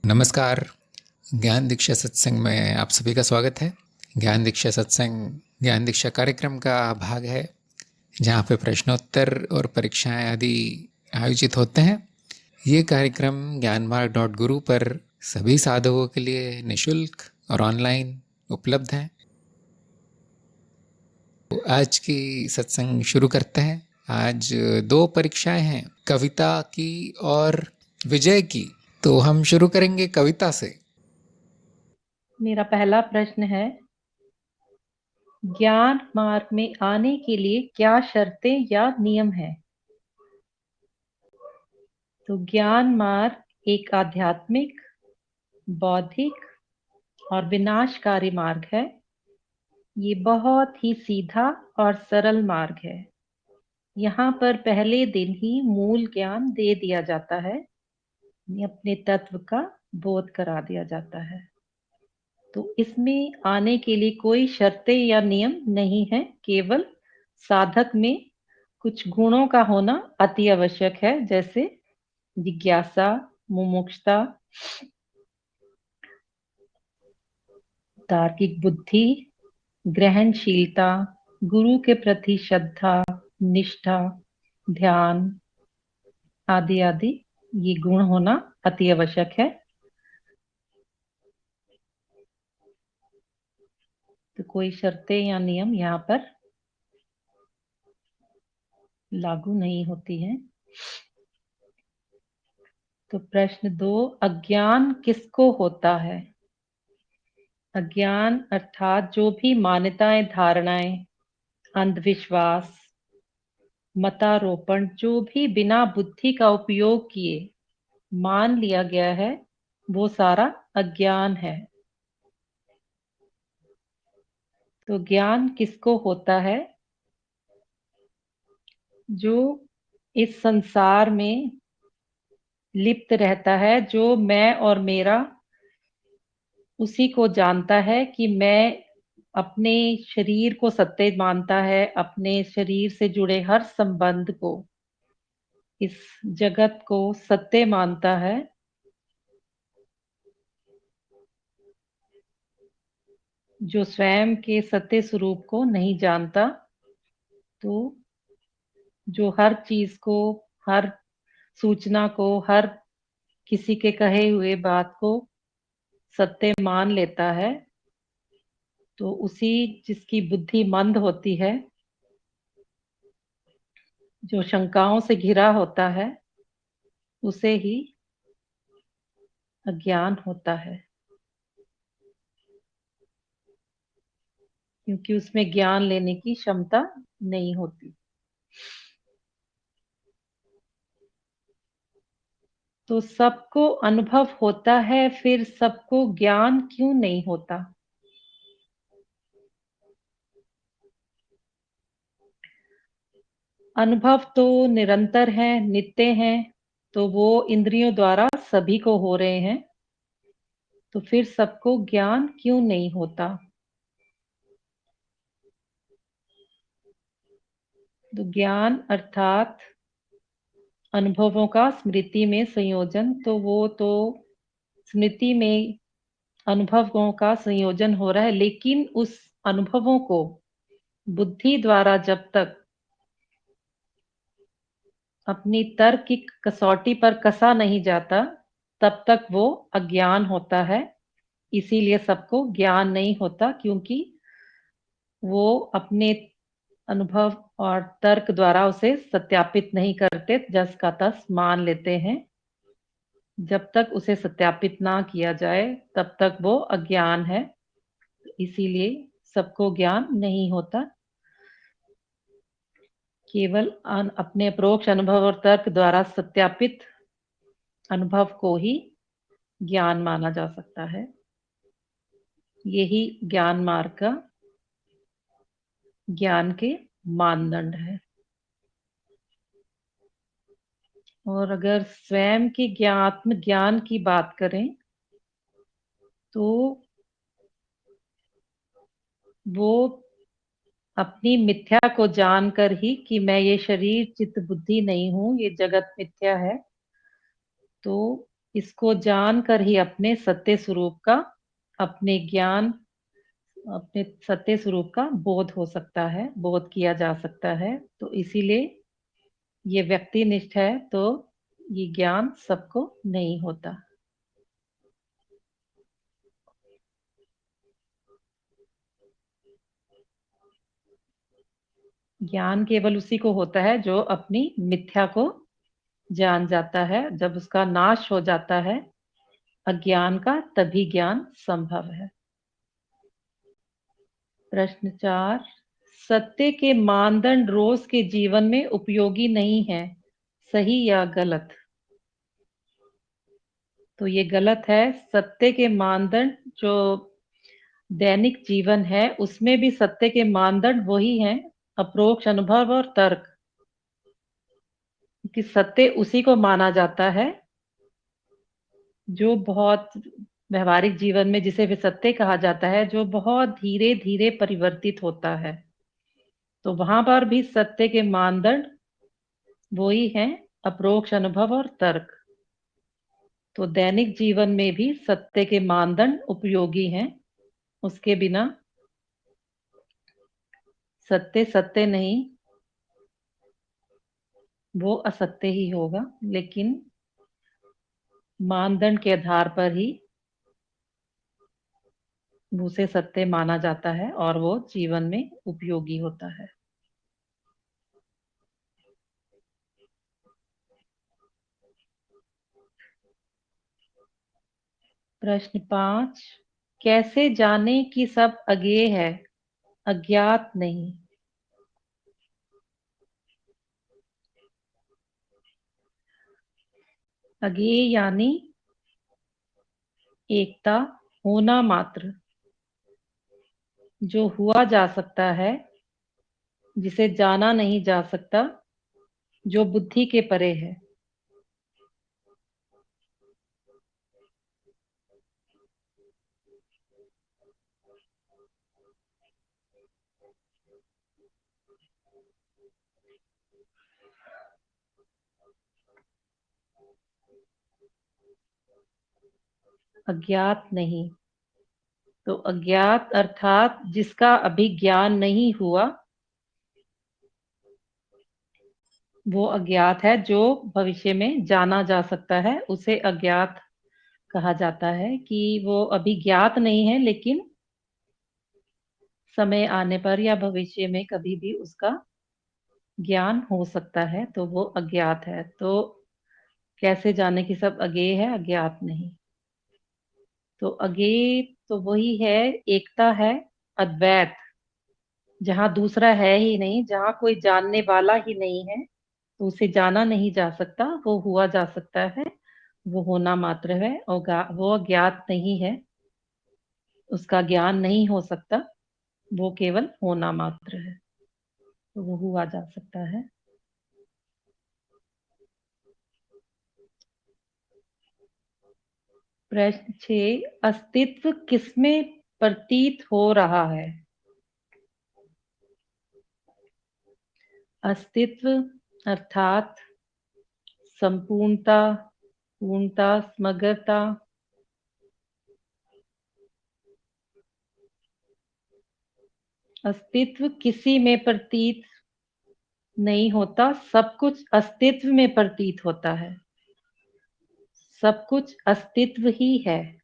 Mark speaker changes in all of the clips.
Speaker 1: नमस्कार। ज्ञान दीक्षा सत्संग में आप सभी का स्वागत है। ज्ञान दीक्षा सत्संग ज्ञान दीक्षा कार्यक्रम का भाग है, जहाँ पे प्रश्नोत्तर और परीक्षाएं आदि आयोजित होते हैं। ये कार्यक्रम ज्ञानमार्ग.गुरु पर सभी साधकों के लिए निःशुल्क और ऑनलाइन उपलब्ध है। तो आज की सत्संग शुरू करते हैं। आज 2 परीक्षाएं हैं, कविता की और विजय की। तो हम शुरू करेंगे कविता से।
Speaker 2: मेरा पहला प्रश्न है, ज्ञान मार्ग में आने के लिए क्या शर्तें या नियम हैं? तो ज्ञान मार्ग एक आध्यात्मिक, बौद्धिक और विनाशकारी मार्ग है। ये बहुत ही सीधा और सरल मार्ग है। यहाँ पर पहले दिन ही मूल ज्ञान दे दिया जाता है, अपने तत्व का बोध करा दिया जाता है। तो इसमें आने के लिए कोई शर्तें या नियम नहीं है, केवल साधक में कुछ गुणों का होना अति आवश्यक है, जैसे जिज्ञासा, मुमुक्षुता, तार्किक बुद्धि, ग्रहणशीलता, गुरु के प्रति श्रद्धा, निष्ठा, ध्यान आदि आदि। ये गुण होना अति आवश्यक है। तो कोई शर्तें या नियम यहाँ पर लागू नहीं होती हैं। तो प्रश्न 2, अज्ञान किसको होता है? अज्ञान अर्थात जो भी मान्यताएं, धारणाएं, अंधविश्वास, मतारोपण जो भी बिना बुद्धि का उपयोग किए मान लिया गया है, वो सारा अज्ञान है। तो ज्ञान किसको होता है? जो इस संसार में लिप्त रहता है, जो मैं और मेरा, उसी को जानता है कि मैं अपने शरीर को सत्य मानता है, अपने शरीर से जुड़े हर संबंध को, इस जगत को सत्य मानता है। जो स्वयं के सत्य स्वरूप को नहीं जानता, तो जो हर चीज को, हर सूचना को, हर किसी के कहे हुए बात को सत्य मान लेता है, तो उसी, जिसकी बुद्धि मंद होती है, जो शंकाओं से घिरा होता है, उसे ही अज्ञान होता है, क्योंकि उसमें ज्ञान लेने की क्षमता नहीं होती। तो सबको अनुभव होता है, फिर सबको ज्ञान क्यों नहीं होता? अनुभव तो निरंतर है, नित्य है, तो वो इंद्रियों द्वारा सभी को हो रहे हैं, तो फिर सबको ज्ञान क्यों नहीं होता? तो ज्ञान अर्थात अनुभवों का स्मृति में संयोजन। तो वो तो स्मृति में अनुभवों का संयोजन हो रहा है, लेकिन उस अनुभवों को बुद्धि द्वारा जब तक अपनी तर्क की कसौटी पर कसा नहीं जाता, तब तक वो अज्ञान होता है। इसीलिए सबको ज्ञान नहीं होता, क्योंकि वो अपने अनुभव और तर्क द्वारा उसे सत्यापित नहीं करते, जस का तस मान लेते हैं। जब तक उसे सत्यापित ना किया जाए, तब तक वो अज्ञान है। इसीलिए सबको ज्ञान नहीं होता। केवल अपने परोक्ष अनुभव और तर्क द्वारा सत्यापित अनुभव को ही ज्ञान माना जा सकता है। यही ज्ञान मार्ग का ज्ञान के मानदंड है। और अगर स्वयं के आत्म ज्ञान की बात करें, तो वो अपनी मिथ्या को जानकर ही कि मैं ये शरीर चित्त बुद्धि नहीं हूं, ये जगत मिथ्या है, तो इसको जानकर ही अपने सत्य स्वरूप का अपने ज्ञान अपने सत्य स्वरूप का बोध हो सकता है, बोध किया जा सकता है। तो इसीलिए ये व्यक्तिनिष्ठ है, तो ये ज्ञान सबको नहीं होता। ज्ञान केवल उसी को होता है जो अपनी मिथ्या को जान जाता है। जब उसका नाश हो जाता है अज्ञान का, तभी ज्ञान संभव है। प्रश्न 4, सत्य के मानदंड रोज के जीवन में उपयोगी नहीं है, सही या गलत? तो ये गलत है। सत्य के मानदंड जो दैनिक जीवन है उसमें भी सत्य के मानदंड वही हैं, अप्रोक्ष अनुभव और तर्क। कि सत्य उसी को माना जाता है जो बहुत व्यवहारिक जीवन में जिसे भी सत्य कहा जाता है, जो बहुत धीरे धीरे परिवर्तित होता है। तो वहां पर भी सत्य के मानदंड वही हैं, अप्रोक्ष अनुभव और तर्क। तो दैनिक जीवन में भी सत्य के मानदंड उपयोगी हैं। उसके बिना सत्य सत्य नहीं, वो असत्य ही होगा। लेकिन मानदंड के आधार पर ही उसे सत्य माना जाता है और वो जीवन में उपयोगी होता है। प्रश्न 5, कैसे जाने कि सब अज्ञेय है, अज्ञात नहीं? अज्ञेय यानी एकता, होना मात्र, जो हुआ जा सकता है, जिसे जाना नहीं जा सकता, जो बुद्धि के परे है। अज्ञात नहीं। तो अज्ञात अर्थात जिसका अभी ज्ञान नहीं हुआ, वो अज्ञात है। जो भविष्य में जाना जा सकता है उसे अज्ञात कहा जाता है। कि वो अभी ज्ञात नहीं है, लेकिन समय आने पर या भविष्य में कभी भी उसका ज्ञान हो सकता है, तो वो अज्ञात है। तो कैसे जाने कि सब अज्ञेय है, अज्ञात नहीं। तो अज्ञेय तो वही है, एकता है, अद्वैत, जहां दूसरा है ही नहीं, जहां कोई जानने वाला ही नहीं है, तो उसे जाना नहीं जा सकता, वो हुआ जा सकता है, वो होना मात्र है। और वो अज्ञात नहीं है, उसका ज्ञान नहीं हो सकता, वो केवल होना मात्र है, तो वो हुआ जा सकता है। प्रश्न 6, अस्तित्व किसमें प्रतीत हो रहा है? अस्तित्व अर्थात संपूर्णता, पूर्णता, समग्रता। अस्तित्व किसी में प्रतीत नहीं होता, सब कुछ अस्तित्व में प्रतीत होता है। सब कुछ अस्तित्व ही है।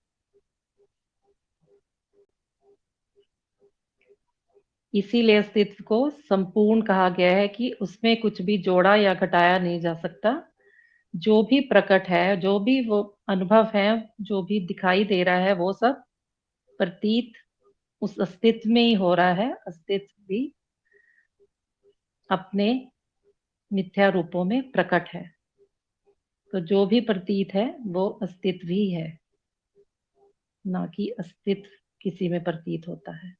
Speaker 2: इसीलिए अस्तित्व को संपूर्ण कहा गया है कि उसमें कुछ भी जोड़ा या घटाया नहीं जा सकता। जो भी प्रकट है, जो भी वो अनुभव है, जो भी दिखाई दे रहा है, वो सब प्रतीत उस अस्तित्व में ही हो रहा है। अस्तित्व भी अपने मिथ्या रूपों में प्रकट है। तो जो भी प्रतीत है वो अस्तित्व ही है, ना कि अस्तित्व किसी में प्रतीत होता है।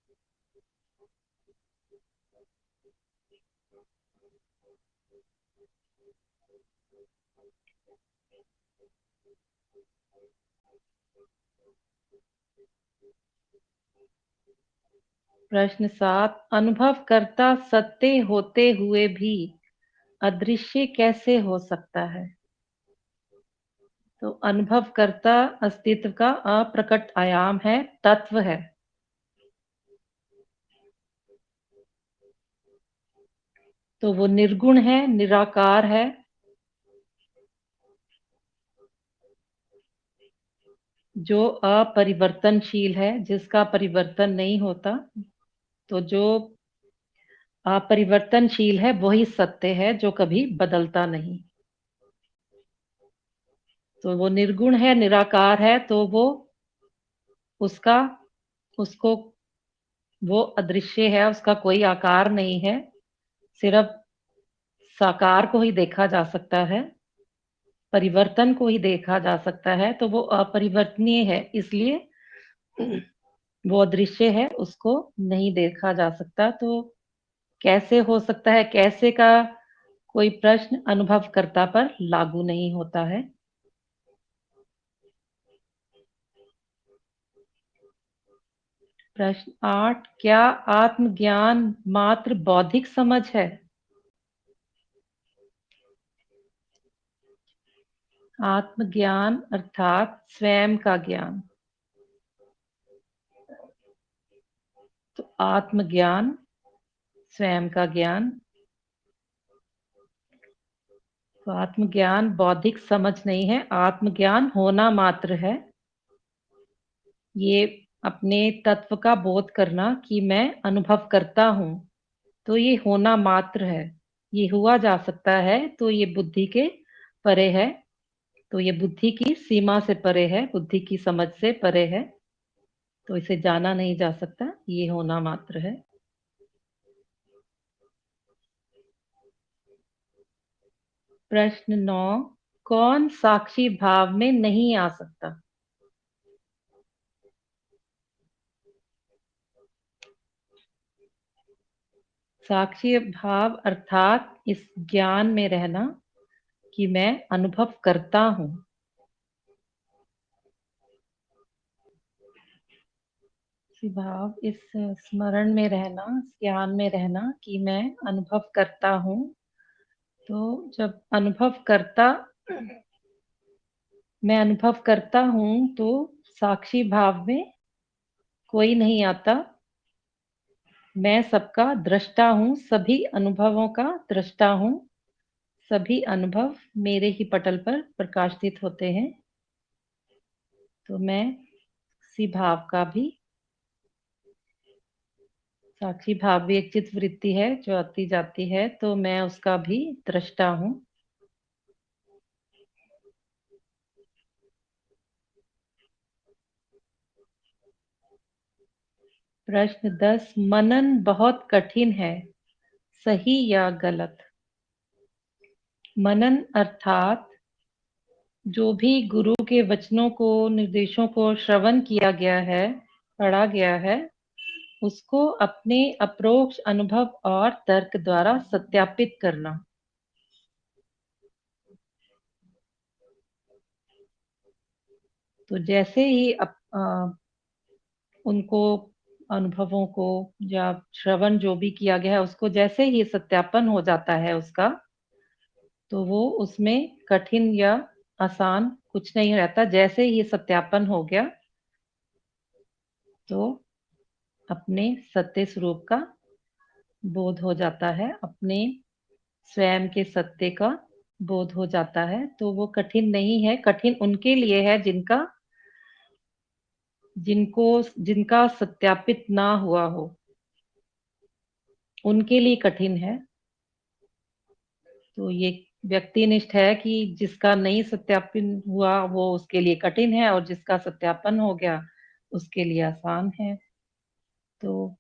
Speaker 2: प्रश्न 7, अनुभव करता सत्य होते हुए भी अदृश्य कैसे हो सकता है? तो अनुभवकर्ता अस्तित्व का अप्रकट आयाम है, तत्व है। तो वो निर्गुण है, निराकार है, जो अपरिवर्तनशील है, जिसका परिवर्तन नहीं होता। तो जो अपरिवर्तनशील है वही सत्य है, जो कभी बदलता नहीं। तो वो निर्गुण है, निराकार है, तो वो उसका उसको वो अदृश्य है, उसका कोई आकार नहीं है, सिर्फ साकार को ही देखा जा सकता है, परिवर्तन को ही देखा जा सकता है। तो वो अपरिवर्तनीय है, इसलिए वो अदृश्य है, उसको नहीं देखा जा सकता। तो कैसे हो सकता है, कैसे का कोई प्रश्न अनुभवकर्ता पर लागू नहीं होता है। प्रश्न 8, क्या आत्मज्ञान मात्र बौद्धिक समझ है? आत्मज्ञान अर्थात स्वयं का ज्ञान। तो आत्मज्ञान, स्वयं का ज्ञान। तो आत्मज्ञान बौद्धिक समझ नहीं है, आत्मज्ञान होना मात्र है। ये अपने तत्व का बोध करना कि मैं अनुभव करता हूँ, तो ये होना मात्र है। ये हुआ जा सकता है, तो ये बुद्धि के परे है। तो ये बुद्धि की सीमा से परे है, बुद्धि की समझ से परे है। तो इसे जाना नहीं जा सकता, ये होना मात्र है। प्रश्न 9, कौन साक्षी भाव में नहीं आ सकता? साक्षी भाव अर्थात इस ज्ञान में रहना कि मैं अनुभव करता हूँ। भाव इस स्मरण में रहना, ज्ञान में रहना कि मैं अनुभव करता हूँ। तो जब मैं अनुभव करता हूँ, तो साक्षी भाव में कोई नहीं आता। मैं सबका दृष्टा हूँ, सभी अनुभवों का दृष्टा हूँ। सभी अनुभव मेरे ही पटल पर प्रकाशित होते हैं। तो मैं किसी भाव का भी, साक्षी भाव भी एक चित्त वृत्ति है जो आती जाती है, तो मैं उसका भी दृष्टा हूँ। प्रश्न 10, मनन बहुत कठिन है, सही या गलत? मनन अर्थात जो भी गुरु के वचनों को, निर्देशों को श्रवण किया गया है, पढ़ा गया है, उसको अपने अप्रोक्ष अनुभव और तर्क द्वारा सत्यापित करना। तो जैसे ही उनको, अनुभवों को या श्रवण जो भी किया गया है, उसको जैसे ही सत्यापन हो जाता है उसका, तो वो उसमें कठिन या आसान कुछ नहीं रहता। जैसे ही सत्यापन हो गया, तो अपने सत्य स्वरूप का बोध हो जाता है, अपने स्वयं के सत्य का बोध हो जाता है। तो वो कठिन नहीं है। कठिन उनके लिए है जिनका सत्यापित ना हुआ हो, उनके लिए कठिन है। तो ये व्यक्तिनिष्ठ है कि जिसका नहीं सत्यापन हुआ वो उसके लिए कठिन है, और जिसका सत्यापन हो गया उसके लिए आसान है। तो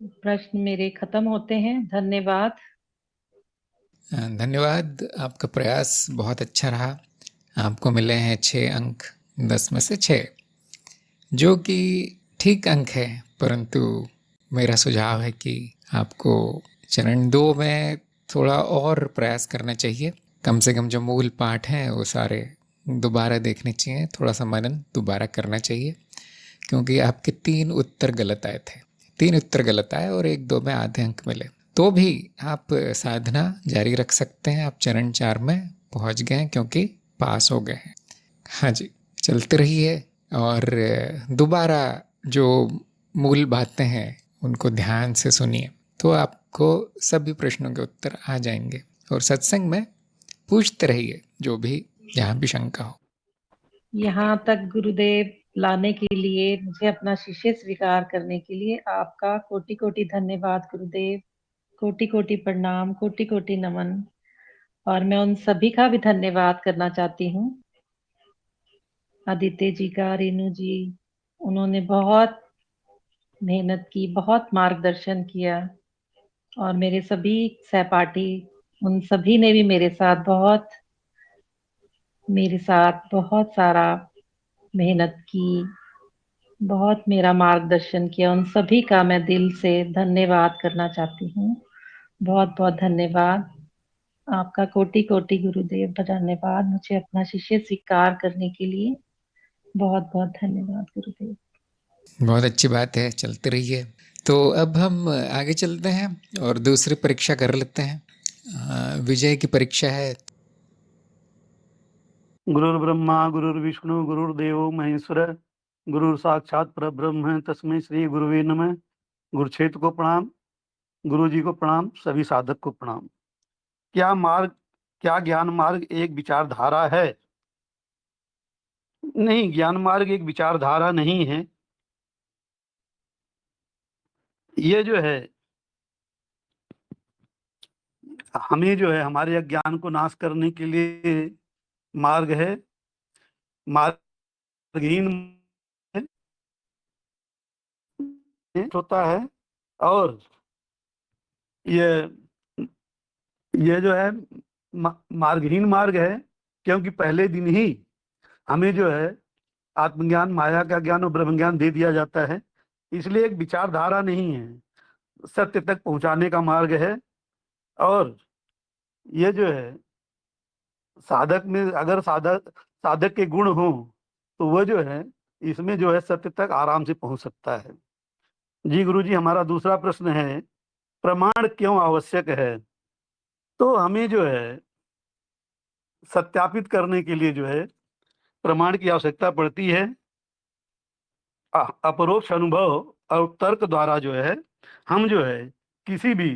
Speaker 2: प्रश्न मेरे खत्म होते हैं। धन्यवाद।
Speaker 1: धन्यवाद। आपका प्रयास बहुत अच्छा रहा। आपको मिले हैं 6 अंक 10 में से 6, जो कि ठीक अंक है, परंतु मेरा सुझाव है कि आपको चरण 2 में थोड़ा और प्रयास करना चाहिए। कम से कम जो मूल पाठ हैं वो सारे दोबारा देखने चाहिए, थोड़ा सा मनन दोबारा करना चाहिए, क्योंकि आपके 3 उत्तर गलत आए थे। 3 उत्तर गलत आए और 1-2 में आधे अंक मिले। तो भी आप साधना जारी रख सकते हैं। आप चरण 4 में पहुंच गए हैं क्योंकि पास हो गए हैं। हाँ जी, चलते रहिए और दोबारा जो मूल बातें हैं उनको ध्यान से सुनिए, तो आपको सभी प्रश्नों के उत्तर आ जाएंगे। और सत्संग में पूछते रहिए जो भी जहाँ भी शंका हो।
Speaker 2: यहाँ तक गुरुदेव लाने के लिए, मुझे अपना शिष्य स्वीकार करने के लिए आपका कोटि कोटि धन्यवाद गुरुदेव। कोटि कोटि प्रणाम, कोटि कोटि नमन। और मैं उन सभी का भी धन्यवाद करना चाहती हूँ, आदित्य जी का, रेणु जी, उन्होंने बहुत मेहनत की, बहुत मार्गदर्शन किया। और मेरे सभी सहपाठी, उन सभी ने भी मेरे साथ बहुत सारा मेहनत की, बहुत मेरा मार्गदर्शन किया। उन सभी का मैं दिल से धन्यवाद करना चाहती हूँ। बहुत बहुत धन्यवाद आपका, कोटि कोटि गुरुदेव धन्यवाद मुझे अपना शिष्य स्वीकार करने के लिए। बहुत बहुत धन्यवाद गुरुदेव।
Speaker 1: बहुत अच्छी बात है, चलते रहिए। तो अब हम आगे चलते हैं और दूसरी परीक्षा कर लेते हैं। विजय की परीक्षा है।
Speaker 3: गुरुर्ब्रह्मा गुरुर्विष्णु गुरुर्देवो महेश्वर, गुरु साक्षात परब्रह्म तस्मै श्री गुरुवे नमः। गुरुक्षेत्र को प्रणाम, गुरु जी को प्रणाम, सभी साधक को प्रणाम। क्या ज्ञान मार्ग एक विचारधारा है? नहीं, ज्ञान मार्ग एक विचारधारा नहीं है। ये जो है हमें जो है हमारे अज्ञान को नाश करने के लिए मार्ग है। मार्गहीन होता है। और ये ये जो है मार्गहीन मार्ग है, क्योंकि पहले दिन ही हमें जो है आत्मज्ञान, माया का ज्ञान और ब्रह्म ज्ञान दे दिया जाता है। इसलिए एक विचारधारा नहीं है, सत्य तक पहुंचाने का मार्ग है। और ये जो है साधक में अगर साधक के गुण हो तो वह जो है इसमें जो है सत्य तक आराम से पहुंच सकता है। जी गुरु जी, हमारा दूसरा प्रश्न है, प्रमाण क्यों आवश्यक है? तो हमें जो है सत्यापित करने के लिए जो है प्रमाण की आवश्यकता पड़ती है। अपरोक्ष अनुभव और तर्क द्वारा जो है हम जो है किसी भी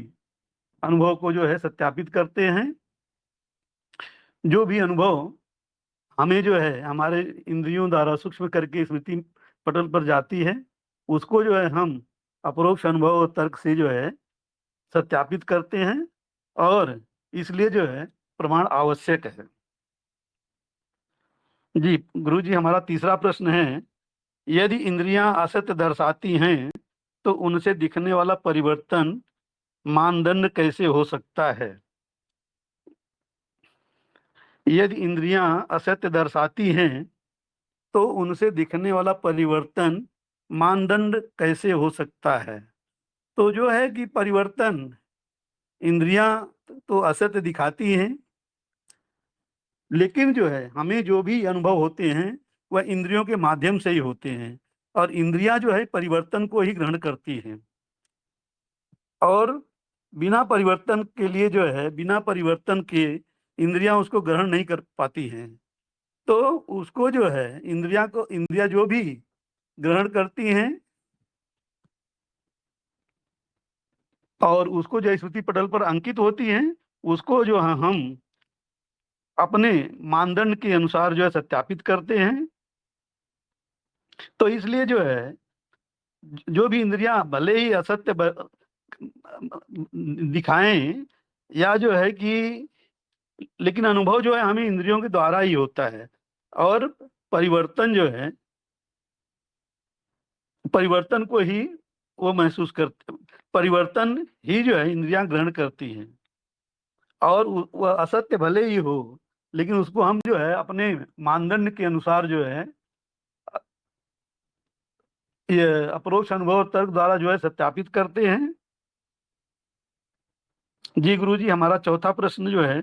Speaker 3: अनुभव को जो है सत्यापित करते हैं। जो भी अनुभव हमें जो है हमारे इंद्रियों द्वारा सूक्ष्म करके स्मृति पटल पर जाती है, उसको जो है हम अपरोक्ष अनुभव और तर्क से जो है सत्यापित करते हैं। और इसलिए जो है प्रमाण आवश्यक है। जी गुरु जी, हमारा तीसरा प्रश्न है, यदि इंद्रियां असत्य दर्शाती हैं तो उनसे दिखने वाला परिवर्तन मानदंड कैसे हो सकता है? यदि इंद्रियां असत्य दर्शाती हैं तो उनसे दिखने वाला परिवर्तन मानदंड कैसे हो सकता है? तो जो है कि परिवर्तन, इंद्रियां तो असत्य दिखाती हैं, लेकिन जो है हमें जो भी अनुभव होते हैं वह इंद्रियों के माध्यम से ही होते हैं। और इंद्रियां जो है परिवर्तन को ही ग्रहण करती हैं। और बिना परिवर्तन के लिए जो है बिना परिवर्तन के इंद्रियां उसको ग्रहण नहीं कर पाती हैं। तो उसको जो है इंद्रियां जो भी ग्रहण करती हैं और उसको जो स्मृति पटल पर अंकित होती हैं, उसको जो है हम अपने मानदंड के अनुसार जो है सत्यापित करते हैं। तो इसलिए जो है जो भी इंद्रियां भले ही असत्य दिखाएं या जो है कि, लेकिन अनुभव जो है हमें इंद्रियों के द्वारा ही होता है। और परिवर्तन जो है परिवर्तन को ही वो महसूस करते, परिवर्तन ही जो है इंद्रियां ग्रहण करती हैं। और वह असत्य भले ही हो, लेकिन उसको हम जो है अपने मानदंड के अनुसार जो है ये अपरोक्ष अनुभव और तर्क द्वारा जो है सत्यापित करते हैं। जी गुरु जी, हमारा चौथा प्रश्न जो है,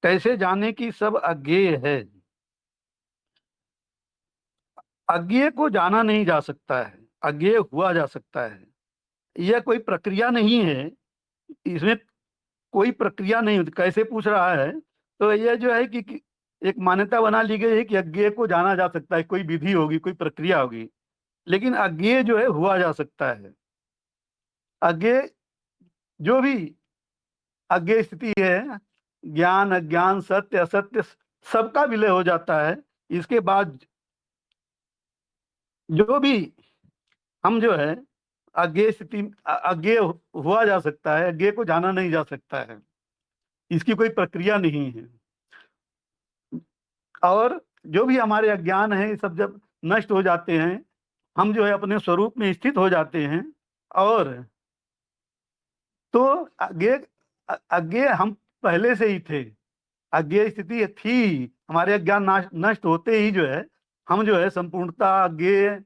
Speaker 3: कैसे जाने कि सब अज्ञेय है? अज्ञेय को जाना नहीं जा सकता है, अज्ञेय हुआ जा सकता है। यह कोई प्रक्रिया नहीं है इसमें कोई प्रक्रिया नहीं होती। कैसे पूछ रहा है, तो यह जो है कि एक मान्यता बना ली गई है कि अज्ञेय को जाना जा सकता है, कोई विधि होगी, कोई प्रक्रिया होगी, लेकिन अज्ञेय जो है हुआ जा सकता है। अज्ञेय जो भी अज्ञेय स्थिति है, ज्ञान अज्ञान सत्य असत्य सबका विलय हो जाता है। इसके बाद जो भी हम जो है अज्ञेय स्थिति अज्ञेय हुआ जा सकता है, अज्ञेय को जाना नहीं जा सकता है, इसकी कोई प्रक्रिया नहीं है। और जो भी हमारे अज्ञान है, ये सब जब नष्ट हो जाते हैं, हम जो है अपने स्वरूप में स्थित हो जाते हैं। और तो अज्ञेय हम पहले से ही थे, अज्ञेय स्थिति थी, हमारे अज्ञान नष्ट होते ही जो है हम जो है संपूर्णता अज्ञेय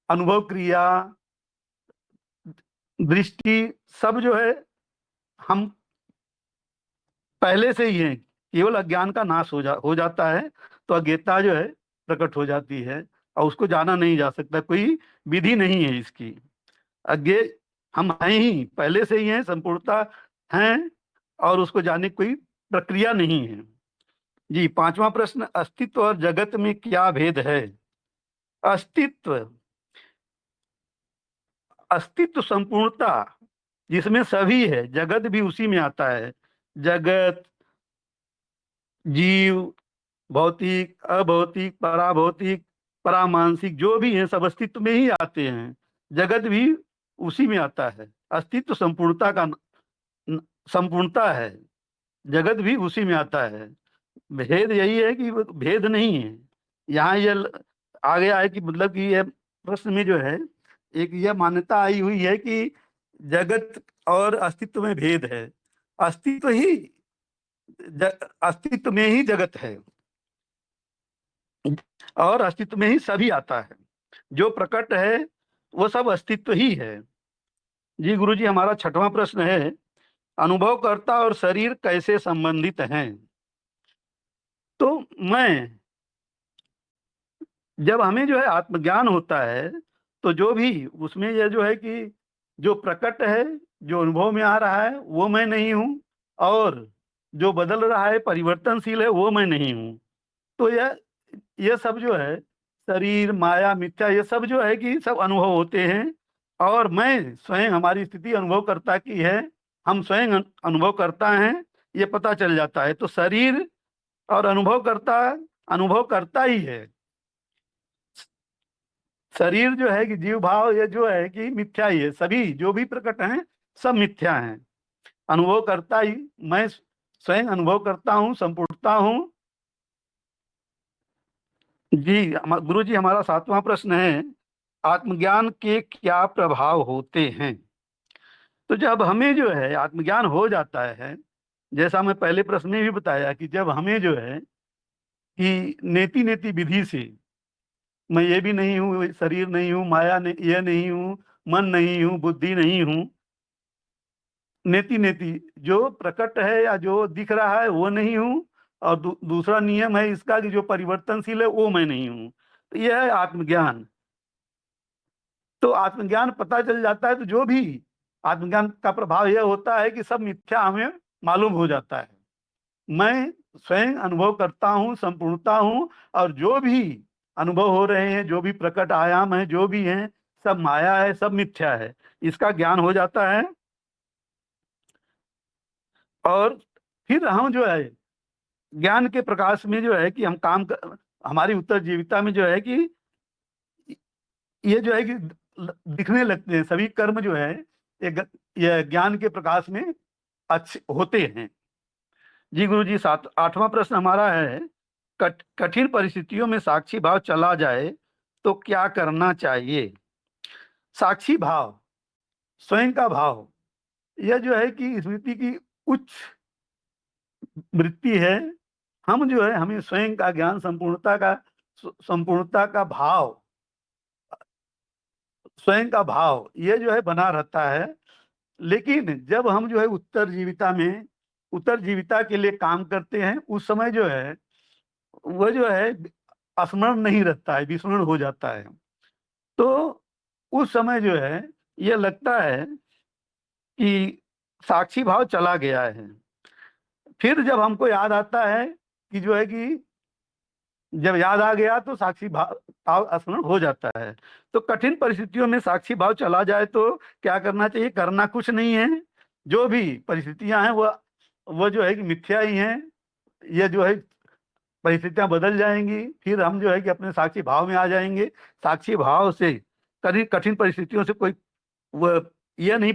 Speaker 3: अनुभव क्रिया दृष्टि सब जो है हम पहले से ही हैं। केवल अज्ञान का नाश हो जाता है तो अज्ञेयता जो है प्रकट हो जाती है, और उसको जाना नहीं जा सकता, कोई विधि नहीं है इसकी। अज्ञेय हम हैं ही, पहले से ही हैं, संपूर्णता हैं, और उसको जानने की कोई प्रक्रिया नहीं है। जी, 5वां प्रश्न, अस्तित्व और जगत में क्या भेद है? अस्तित्व अस्तित्व संपूर्णता जिसमें सभी है, जगत भी उसी में आता है। जगत, जीव, भौतिक, अभौतिक, पराभौतिक, परामानसिक जो भी है सब अस्तित्व में ही आते हैं। जगत भी उसी में आता है। अस्तित्व संपूर्णता का संपूर्णता है, जगत भी उसी में आता है। भेद यही है कि भेद नहीं है। यहाँ ये आ गया है कि मतलब कि यह प्रश्न में जो है एक यह मान्यता आई हुई है कि जगत और अस्तित्व में भेद है। अस्तित्व ही अस्तित्व में ही जगत है, और अस्तित्व में ही सभी आता है। जो प्रकट है वो सब अस्तित्व ही है। जी गुरुजी, हमारा 6वां प्रश्न है, अनुभवकर्ता और शरीर कैसे संबंधित हैं? तो मैं जब हमें जो है आत्मज्ञान होता है, तो जो भी उसमें यह जो है कि जो प्रकट है, जो अनुभव में आ रहा है वो मैं नहीं हूँ, और जो बदल रहा है, परिवर्तनशील है, वो मैं नहीं हूँ। तो यह सब जो है शरीर माया मिथ्या, ये सब जो है कि सब अनुभव होते हैं, और मैं स्वयं, हमारी स्थिति अनुभवकर्ता की है, हम स्वयं अनुभव करता है, ये पता चल जाता है। तो शरीर और अनुभव करता ही है। शरीर जो है कि जीव भाव, ये जो है कि मिथ्या ही है, सभी जो भी प्रकट हैं सब मिथ्या हैं। अनुभव करता ही मैं स्वयं अनुभव करता हूँ, संपूर्णता हूँ। जी गुरु जी, हमारा 7वां प्रश्न है, आत्मज्ञान के क्या प्रभाव होते हैं? तो जब हमें जो है आत्मज्ञान हो जाता है, जैसा मैं पहले प्रश्न में भी बताया कि जब हमें जो है कि नेति नेति विधि से, मैं ये भी नहीं हूँ, शरीर नहीं हूँ, माया नहीं, ये नहीं हूँ, मन नहीं हूँ, बुद्धि नहीं हूँ, नेति नेति जो प्रकट है या जो दिख रहा है वो नहीं हूँ, और दूसरा नियम है इसका कि जो परिवर्तनशील है वो मैं नहीं हूँ। तो यह है आत्मज्ञान। तो आत्मज्ञान पता चल जाता है, तो जो भी आत्मज्ञान का प्रभाव यह होता है कि सब मिथ्या हमें मालूम हो जाता है। मैं स्वयं अनुभव करता हूँ, संपूर्णता हूँ, और जो भी अनुभव हो रहे हैं, जो भी प्रकट आयाम है, जो भी हैं, सब माया है, सब मिथ्या है, इसका ज्ञान हो जाता है। और फिर हम जो है ज्ञान के प्रकाश में जो है कि हम हमारी उत्तरजीविता में जो है कि ये जो है कि दिखने लगते हैं, सभी कर्म जो है ये ज्ञान के प्रकाश में अच्छे होते हैं। जी गुरु जी, 8वां प्रश्न हमारा है, कठिन परिस्थितियों में साक्षी भाव चला जाए तो क्या करना चाहिए? साक्षी भाव, स्वयं का भाव, यह जो है कि स्मृति की उच्च वृत्ति है। हम जो है हमें स्वयं का ज्ञान, संपूर्णता का भाव, स्वयं का भाव ये जो है बना रहता है। लेकिन जब हम जो है उत्तरजीविता के लिए काम करते हैं, उस समय जो है वो जो है स्मरण नहीं रहता है, विस्मरण हो जाता है। तो उस समय जो है ये लगता है कि साक्षी भाव चला गया है। फिर जब हमको याद आता है कि जो है कि जब याद आ गया तो साक्षी भाव स्मरण हो जाता है। तो कठिन परिस्थितियों में साक्षी भाव चला जाए तो क्या करना चाहिए? करना कुछ नहीं है। जो भी परिस्थितियां हैं वो जो है कि मिथ्या ही हैं। ये जो है परिस्थितियां बदल जाएंगी, फिर हम जो है कि अपने साक्षी भाव में आ जाएंगे। साक्षी भाव से कठिन कठिन परिस्थितियों से कोई वो ये नहीं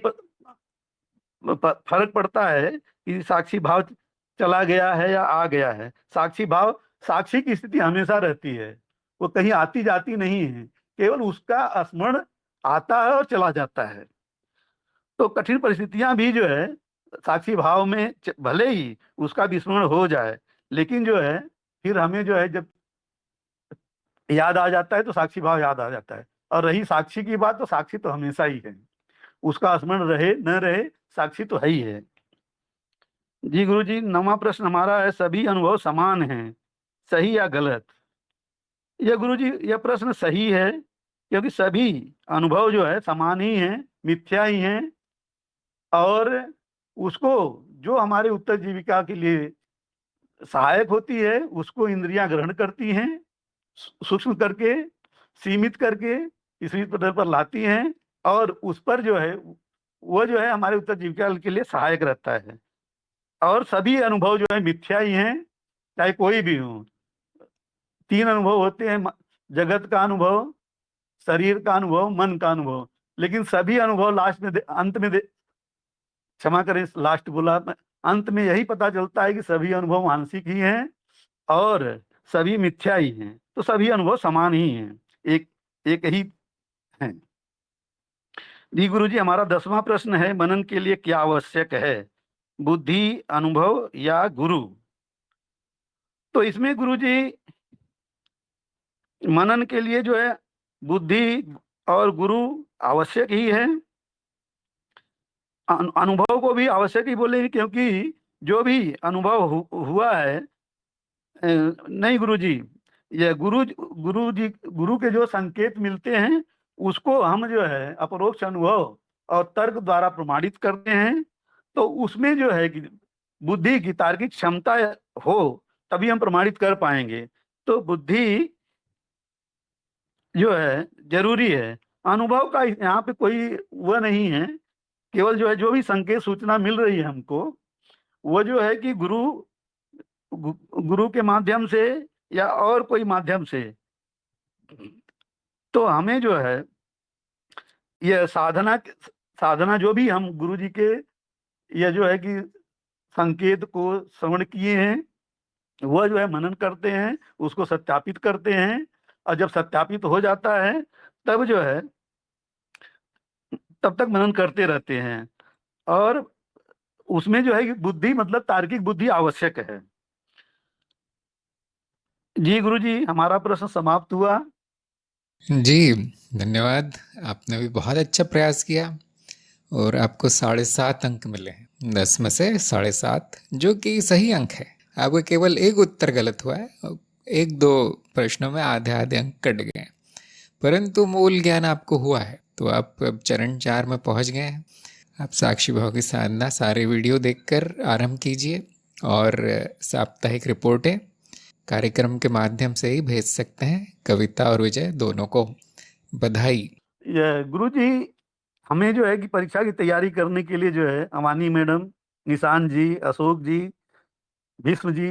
Speaker 3: फर्क पड़ता है कि साक्षी भाव चला गया है या आ गया है। साक्षी भाव, साक्षी की स्थिति हमेशा रहती है, वो कहीं आती जाती नहीं है, केवल उसका स्मरण आता है और चला जाता है। तो कठिन परिस्थितियां भी जो है साक्षी भाव में भले ही उसका विस्मरण हो जाए, लेकिन जो है फिर हमें जो है जब याद आ जाता है तो साक्षी भाव याद आ जाता है। और रही साक्षी की बात, तो साक्षी तो हमेशा ही है, उसका स्मरण रहे न रहे, साक्षी तो है ही है। जी गुरु जी, 9वां प्रश्न हमारा है, सभी अनुभव समान हैं, सही या गलत? यह गुरु जी यह प्रश्न सही है, क्योंकि सभी अनुभव जो है समान ही हैं, मिथ्या ही हैं, और उसको जो हमारे उत्तर जीविका के लिए सहायक होती है उसको इंद्रियां ग्रहण करती हैं, सूक्ष्म करके, सीमित करके इसी पटल पर लाती हैं, और उस पर जो है वो जो है हमारे उत्तर जीविका के लिए सहायक रहता है। और सभी अनुभव जो है मिथ्या ही हैं, चाहे कोई भी हो। 3 अनुभव होते हैं, जगत का अनुभव, शरीर का अनुभव, मन का अनुभव, लेकिन सभी अनुभव लास्ट में अंत में क्षमा करें लास्ट बोला, अंत में यही पता चलता है कि सभी अनुभव मानसिक ही हैं और सभी मिथ्या ही हैं। तो सभी अनुभव समान ही हैं, एक एक ही हैं। जी गुरु जी, हमारा 10वां प्रश्न है, मनन के लिए क्या आवश्यक है, बुद्धि, अनुभव या गुरु? तो इसमें गुरु जी मनन के लिए जो है बुद्धि और गुरु आवश्यक ही है। अनुभव को भी आवश्यक ही बोलेंगे, क्योंकि जो भी अनुभव हुआ है, नहीं गुरु जी, ये गुरु के जो संकेत मिलते हैं उसको हम जो है अपरोक्ष अनुभव और तर्क द्वारा प्रमाणित करते हैं। तो उसमें जो है कि बुद्धि की तार्किक क्षमता हो तभी हम प्रमाणित कर पाएंगे। तो बुद्धि जो है जरूरी है। अनुभव का यहाँ पे कोई वो नहीं है, केवल जो है जो भी संकेत सूचना मिल रही है हमको, वो जो है कि गुरु के माध्यम से या और कोई माध्यम से, तो हमें जो है ये साधना जो भी हम गुरु जी के ये जो है कि संकेत को श्रवण किए हैं, वह जो है मनन करते हैं, उसको सत्यापित करते हैं, और जब सत्यापित हो जाता है तब जो है तब तक मनन करते रहते हैं। और उसमें जो है कि बुद्धि मतलब तार्किक बुद्धि आवश्यक है। जी गुरु जी, हमारा प्रश्न समाप्त हुआ।
Speaker 1: जी धन्यवाद, आपने भी बहुत अच्छा प्रयास किया और आपको 7.5 अंक मिले हैं 10 में से 7.5, जो कि सही अंक है। आपका केवल एक उत्तर गलत हुआ है और 1-2 प्रश्नों में आधे आधे अंक कट गए हैं, परंतु मूल ज्ञान आपको हुआ है। तो आप अब चरण 4 में पहुंच गए हैं। आप साक्षी भाव की साधना सारे वीडियो देखकर आरंभ कीजिए और साप्ताहिक रिपोर्टें कार्यक्रम के माध्यम से ही भेज सकते हैं। कविता और विजय दोनों को बधाई।
Speaker 3: ये गुरु जी, हमें जो है कि परीक्षा की तैयारी करने के लिए जो है अमानी मैडम, निशान जी, अशोक जी, भीष्म जी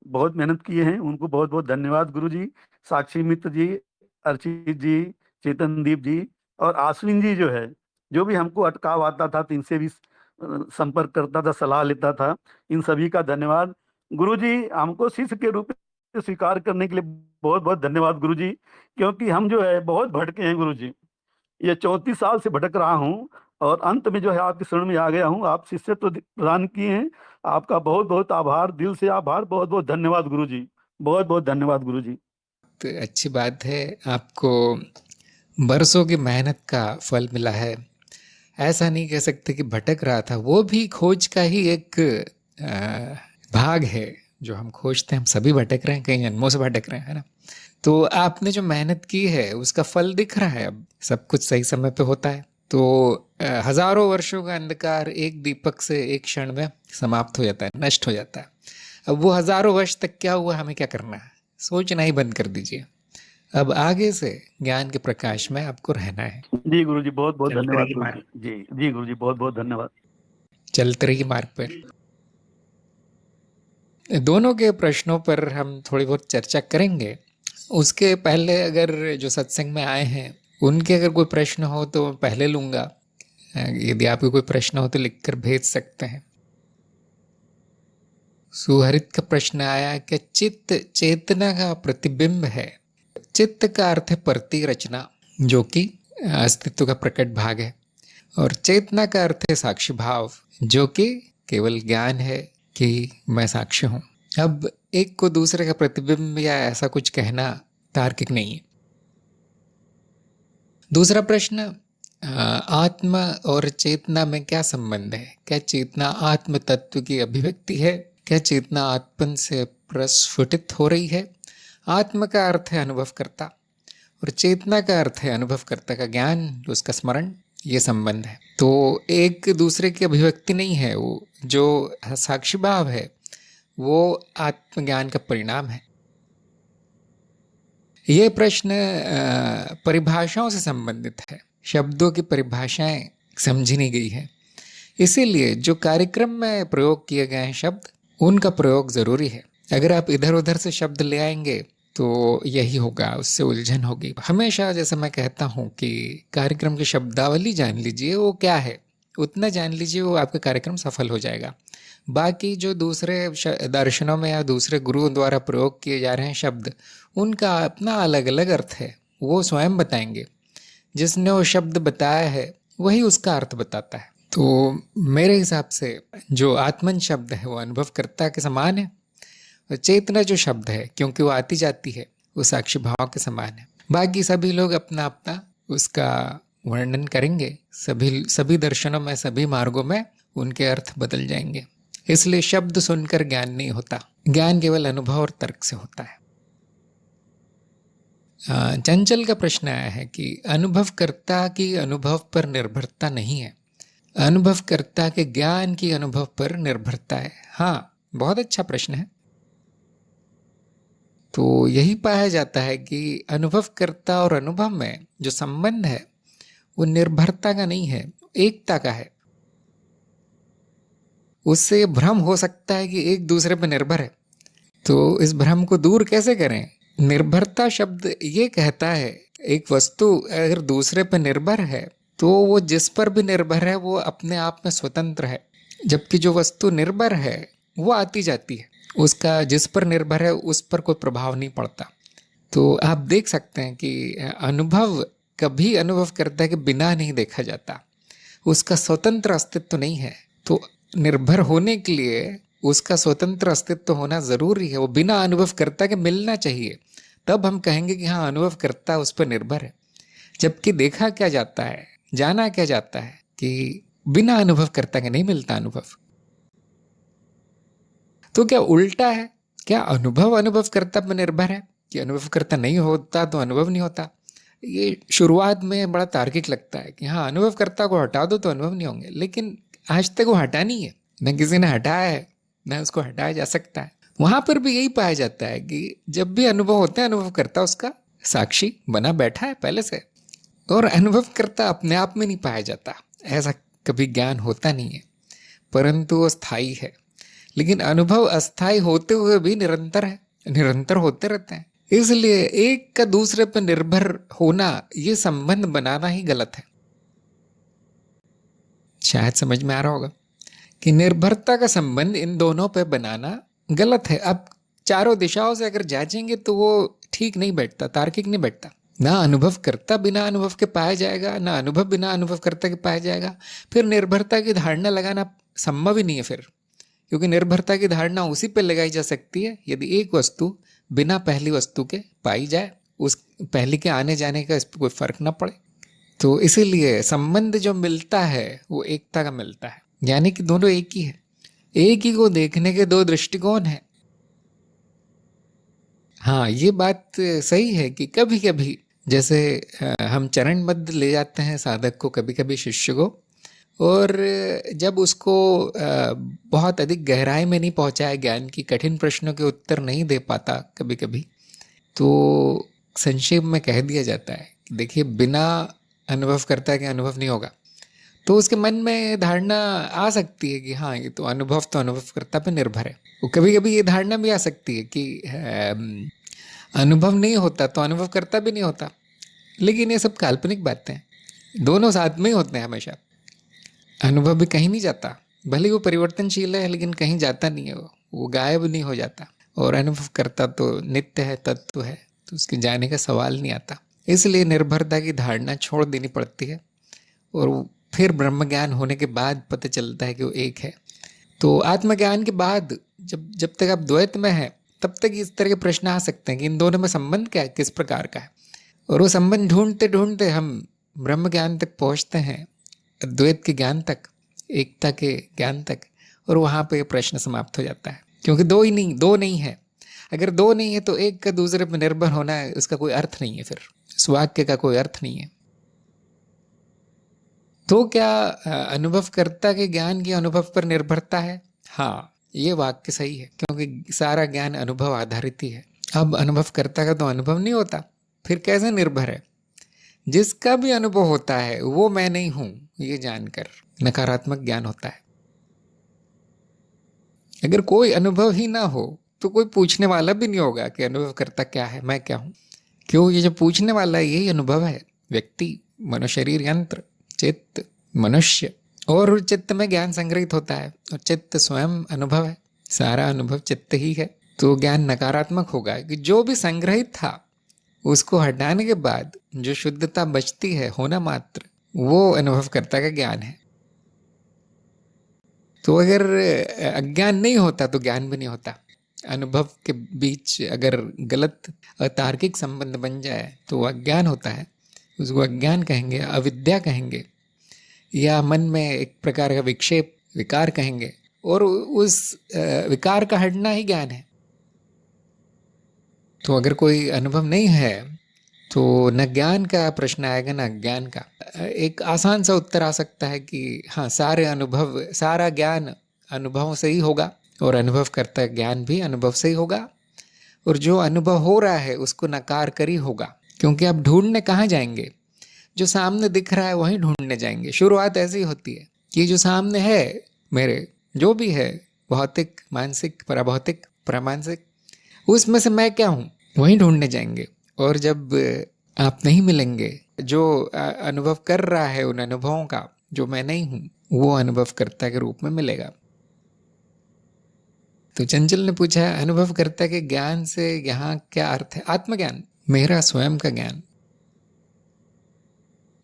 Speaker 3: बहुत मेहनत किए हैं, उनको बहुत बहुत धन्यवाद गुरु जी। साक्षी मित्र जी, अर्चित जी, चेतनदीप जी और आश्विन जी जो है, जो भी हमको अटकाव आता था तो इनसे भी संपर्क करता था, सलाह लेता था, इन सभी का धन्यवाद। गुरु जी, हमको शिष्य के रूप में स्वीकार करने के लिए बहुत बहुत धन्यवाद गुरु जी, क्योंकि हम जो है बहुत भटके हैं गुरु जी। ये 34 साल से भटक रहा हूँ और अंत में जो है आपके शरण में आ गया हूँ। आप शिष्यत्व प्रदान किए हैं, आपका बहुत बहुत आभार, दिल से आभार, बहुत बहुत धन्यवाद गुरु जी, बहुत बहुत धन्यवाद गुरु जी।
Speaker 1: तो अच्छी बात है, आपको बरसों की मेहनत का फल मिला है। ऐसा नहीं कह सकते कि भटक रहा था, वो भी खोज का ही एक भाग है जो हम खोजते हैं। हम सभी भटक रहे हैं, कई जन्मों से भटक रहे हैं, है ना। तो आपने जो मेहनत की है उसका फल दिख रहा है, अब सब कुछ सही समय पे होता है। तो हजारों वर्षों का अंधकार एक दीपक से एक क्षण में समाप्त हो जाता है, नष्ट हो जाता है। अब वो हजारों वर्ष तक क्या हुआ, हमें क्या करना है, सोचना ही बंद कर दीजिए। अब आगे से ज्ञान के प्रकाश में आपको रहना है।
Speaker 3: जी गुरु जी, बहुत बहुत
Speaker 1: चलते
Speaker 3: धन्यवाद
Speaker 1: रहिए
Speaker 3: गुरु
Speaker 1: मार्ग,
Speaker 3: जी। जी गुरु जी, बहुत बहुत धन्यवाद।
Speaker 1: चलते रहिए मार्ग पर। दोनों के प्रश्नों पर हम थोड़ी बहुत चर्चा करेंगे। उसके पहले अगर जो सत्संग में आए हैं उनके अगर कोई प्रश्न हो तो मैं पहले लूँगा। यदि आपको कोई प्रश्न हो तो लिखकर भेज सकते हैं। सुहरित का प्रश्न आया कि चित्त चेतना का प्रतिबिंब है। चित्त का अर्थ है परती रचना, जो कि अस्तित्व का प्रकट भाग है, और चेतना का अर्थ है साक्षी भाव, जो कि केवल ज्ञान है कि मैं साक्षी हूँ। अब एक को दूसरे का प्रतिबिंब या ऐसा कुछ कहना तार्किक नहीं है। दूसरा प्रश्न, आत्मा और चेतना में क्या संबंध है? क्या चेतना आत्म तत्व की अभिव्यक्ति है? क्या चेतना आत्मन से प्रस्फुटित हो रही है? आत्मा का अर्थ है अनुभवकर्ता और चेतना का अर्थ है अनुभवकर्ता का ज्ञान, उसका स्मरण। ये संबंध है, तो एक दूसरे की अभिव्यक्ति नहीं है। वो जो साक्षी भाव है वो आत्मज्ञान का परिणाम है। ये प्रश्न परिभाषाओं से संबंधित है। शब्दों की परिभाषाएं समझी नहीं गई है, इसीलिए जो कार्यक्रम में प्रयोग किए गए हैं शब्द, उनका प्रयोग जरूरी है। अगर आप इधर उधर से शब्द ले आएंगे तो यही होगा, उससे उलझन होगी। हमेशा जैसे मैं कहता हूँ कि कार्यक्रम की शब्दावली जान लीजिए वो क्या है, उतना जान लीजिए, वो आपका कार्यक्रम सफल हो जाएगा। बाकी जो दूसरे दर्शनों में या दूसरे गुरुओं द्वारा प्रयोग किए जा रहे हैं शब्द, उनका अपना अलग अलग अर्थ है, वो स्वयं बताएंगे। जिसने वो शब्द बताया है वही उसका अर्थ बताता है। तो मेरे हिसाब से जो आत्मन शब्द है वो अनुभवकर्ता के समान है, और चेतना जो शब्द है क्योंकि वो आती जाती है, वो साक्षी भाव के समान है। बाकी सभी लोग अपना अपना उसका वर्णन करेंगे। सभी दर्शनों में, सभी मार्गों में उनके अर्थ बदल जाएंगे। इसलिए शब्द सुनकर ज्ञान नहीं होता, ज्ञान केवल अनुभव और तर्क से होता है। चंचल का प्रश्न आया है कि अनुभवकर्ता की अनुभव पर निर्भरता नहीं है, अनुभवकर्ता के ज्ञान की अनुभव पर निर्भरता है। हाँ, बहुत अच्छा प्रश्न है। तो यही पाया जाता है कि अनुभवकर्ता और अनुभव में जो संबंध है वो निर्भरता का नहीं है, एकता का है। उससे भ्रम हो सकता है कि एक दूसरे पर निर्भर है, तो इस भ्रम को दूर कैसे करें? निर्भरता शब्द ये कहता है एक वस्तु अगर दूसरे पर निर्भर है तो वो जिस पर भी निर्भर है वो अपने आप में स्वतंत्र है, जबकि जो वस्तु निर्भर है वो आती जाती है, उसका जिस पर निर्भर है उस पर कोई प्रभाव नहीं पड़ता। तो आप देख सकते हैं कि अनुभव कभी अनुभवकर्ता के बिना नहीं देखा जाता, उसका स्वतंत्र अस्तित्व नहीं है। तो निर्भर होने के लिए उसका स्वतंत्र अस्तित्व होना जरूरी है, वो बिना अनुभवकर्ता के मिलना चाहिए, तब हम कहेंगे कि हाँ अनुभवकर्ता उस पर निर्भर है। जबकि देखा क्या जाता है, जाना क्या जाता है कि बिना अनुभवकर्ता के नहीं मिलता अनुभव। तो क्या उल्टा है? क्या अनुभव अनुभवकर्ता पर निर्भर है कि अनुभवकर्ता नहीं होता तो अनुभव नहीं होता? ये शुरुआत में बड़ा तार्किक लगता है कि हाँ अनुभवकर्ता को हटा दो तो अनुभव नहीं होंगे, लेकिन आज तक वो हटा नहीं है, न किसी ने हटाया है न उसको हटाया जा सकता है। वहां पर भी यही पाया जाता है कि जब भी अनुभव होते हैं अनुभवकर्ता उसका साक्षी बना बैठा है पहले से, और अनुभवकर्ता अपने आप में नहीं पाया जाता, ऐसा कभी ज्ञान होता नहीं है, परंतु वो स्थायी है। लेकिन अनुभव अस्थायी होते हुए भी निरंतर है, निरंतर होते रहते हैं। इसलिए एक का दूसरे पर निर्भर होना, ये संबंध बनाना ही गलत है। शायद समझ में आ रहा होगा कि निर्भरता का संबंध इन दोनों पे बनाना गलत है। अब चारों दिशाओं से अगर जांचेंगे तो वो ठीक नहीं बैठता, तार्किक नहीं बैठता। ना अनुभव करता बिना अनुभव के पाया जाएगा, ना अनुभव बिना अनुभव करता के पाया जाएगा। फिर निर्भरता की धारणा लगाना संभव ही नहीं है फिर, क्योंकि निर्भरता की धारणा उसी पे लगाई जा सकती है यदि एक वस्तु बिना पहली वस्तु के पाई जाए, उस पहली के आने जाने का इस पर कोई फर्क ना पड़े। तो इसीलिए संबंध जो मिलता है वो एकता का मिलता है, यानी कि दोनों एक ही है। एक ही को देखने के दो दृष्टिकोण हैं। हाँ, ये बात सही है कि कभी कभी जैसे हम चरणबद्ध ले जाते हैं साधक को, कभी कभी शिष्य को, और जब उसको बहुत अधिक गहराई में नहीं पहुंचाया ज्ञान की, कठिन प्रश्नों के उत्तर नहीं दे पाता कभी कभी, तो संक्षेप में कह दिया जाता है कि देखिए बिना अनुभव करता के अनुभव नहीं होगा। तो उसके मन में धारणा आ सकती है कि हाँ, ये तो अनुभवकर्ता पे निर्भर है। वो कभी कभी ये धारणा भी आ सकती है कि अनुभव नहीं होता तो अनुभवकर्ता भी नहीं होता। लेकिन ये सब काल्पनिक बातें हैं, दोनों साथ में ही होते हैं हमेशा। अनुभव भी कहीं नहीं जाता, भले वो परिवर्तनशील है लेकिन कहीं जाता नहीं है, वो गायब नहीं हो जाता। और अनुभव करता तो नित्य है, तत्व है, तो उसके जाने का सवाल नहीं आता। इसलिए निर्भरता की धारणा छोड़ देनी पड़ती है, और फिर ब्रह्म ज्ञान होने के बाद पता चलता है कि वो एक है। तो आत्मज्ञान के बाद जब तक आप द्वैत में हैं, तब तक इस तरह के प्रश्न आ सकते हैं कि इन दोनों में संबंध क्या है, किस प्रकार का है। और वो संबंध ढूंढते ढूंढते हम ब्रह्म ज्ञान तक पहुंचते हैं, द्वैत के ज्ञान तक, एकता के ज्ञान तक, और वहाँ पे प्रश्न समाप्त हो जाता है। क्योंकि दो नहीं है। अगर दो नहीं है तो एक का दूसरे पर निर्भर होना है, उसका कोई अर्थ नहीं है, फिर उस वाक्य का कोई अर्थ नहीं है। तो क्या अनुभवकर्ता के ज्ञान की अनुभव पर निर्भरता है? हाँ, ये वाक्य सही है, क्योंकि सारा ज्ञान अनुभव आधारित ही है। अब अनुभवकर्ता का तो अनुभव नहीं होता, फिर कैसे निर्भर है? जिसका भी अनुभव होता है वो मैं नहीं हूं, ये जानकर नकारात्मक ज्ञान होता है। अगर कोई अनुभव ही ना हो तो कोई पूछने वाला भी नहीं होगा कि अनुभवकर्ता क्या है, मैं क्या हूं। क्यों? ये जो पूछने वाला है यही अनुभव है। व्यक्ति, मनोशरीर, यंत्र, चित्त, मनुष्य, और चित्त में ज्ञान संग्रहित होता है, और चित्त स्वयं अनुभव है। सारा अनुभव चित्त ही है। तो ज्ञान नकारात्मक होगा कि जो भी संग्रहित था उसको हटाने के बाद जो शुद्धता बचती है, होना मात्र, वो अनुभवकर्ता का ज्ञान है। तो अगर अज्ञान नहीं होता तो ज्ञान भी नहीं होता। अनुभव के बीच अगर गलत तार्किक संबंध बन जाए तो अज्ञान होता है, उसको अज्ञान कहेंगे, अविद्या कहेंगे, या मन में एक प्रकार का विक्षेप, विकार कहेंगे, और उस विकार का हटना ही ज्ञान है। तो अगर कोई अनुभव नहीं है तो न ज्ञान का प्रश्न आएगा न अज्ञान का। एक आसान सा उत्तर आ सकता है कि हाँ, सारा ज्ञान अनुभवों से ही होगा, और अनुभव करता ज्ञान भी अनुभव से ही होगा, और जो अनुभव हो रहा है उसको नकार कर ही होगा। क्योंकि आप ढूंढने कहाँ जाएंगे? जो सामने दिख रहा है वहीं ढूंढने जाएंगे। शुरुआत ऐसी होती है कि जो सामने है मेरे, जो भी है, भौतिक, मानसिक, पराभौतिक, परामानसिक, उसमें से मैं क्या हूँ, वहीं ढूंढने जाएंगे। और जब आप नहीं मिलेंगे, जो अनुभव कर रहा है उन अनुभवों का, जो मैं नहीं हूं, वो अनुभवकर्ता के रूप में मिलेगा। तो चंचल ने पूछा, अनुभवकर्ता के ज्ञान से यहाँ क्या अर्थ है? आत्मज्ञान, मेरा स्वयं का ज्ञान।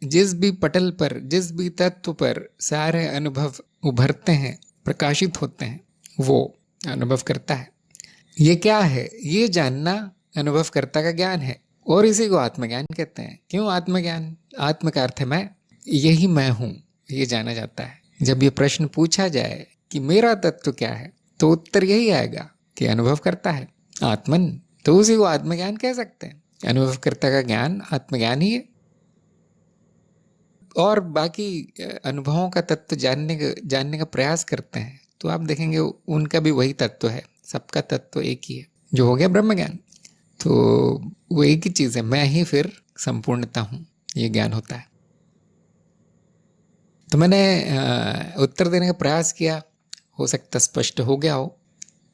Speaker 1: जिस भी पटल पर, जिस भी तत्व पर सारे अनुभव उभरते हैं, प्रकाशित होते हैं, वो अनुभवकर्ता है। ये क्या है? ये जानना अनुभवकर्ता का ज्ञान है, और इसी को आत्मज्ञान कहते हैं। क्यों आत्मज्ञान? आत्म का अर्थ है मैं, यही मैं हूं, ये जाना जाता है। जब ये प्रश्न पूछा जाए कि मेरा तत्व क्या है, तो उत्तर यही आएगा कि अनुभव करता है, आत्मन। तो उसी को आत्मज्ञान कह सकते हैं। अनुभवकर्ता का ज्ञान आत्मज्ञान ही है। और बाकी अनुभवों का तत्व जानने का प्रयास करते हैं, तो आप देखेंगे उनका भी वही तत्व है। सबका तत्व एक ही है, जो हो गया ब्रह्म ज्ञान। तो वो एक ही चीज़ है, मैं ही फिर संपूर्णता हूँ, ये ज्ञान होता है। तो मैंने उत्तर देने का प्रयास किया, हो सकता स्पष्ट हो गया हो।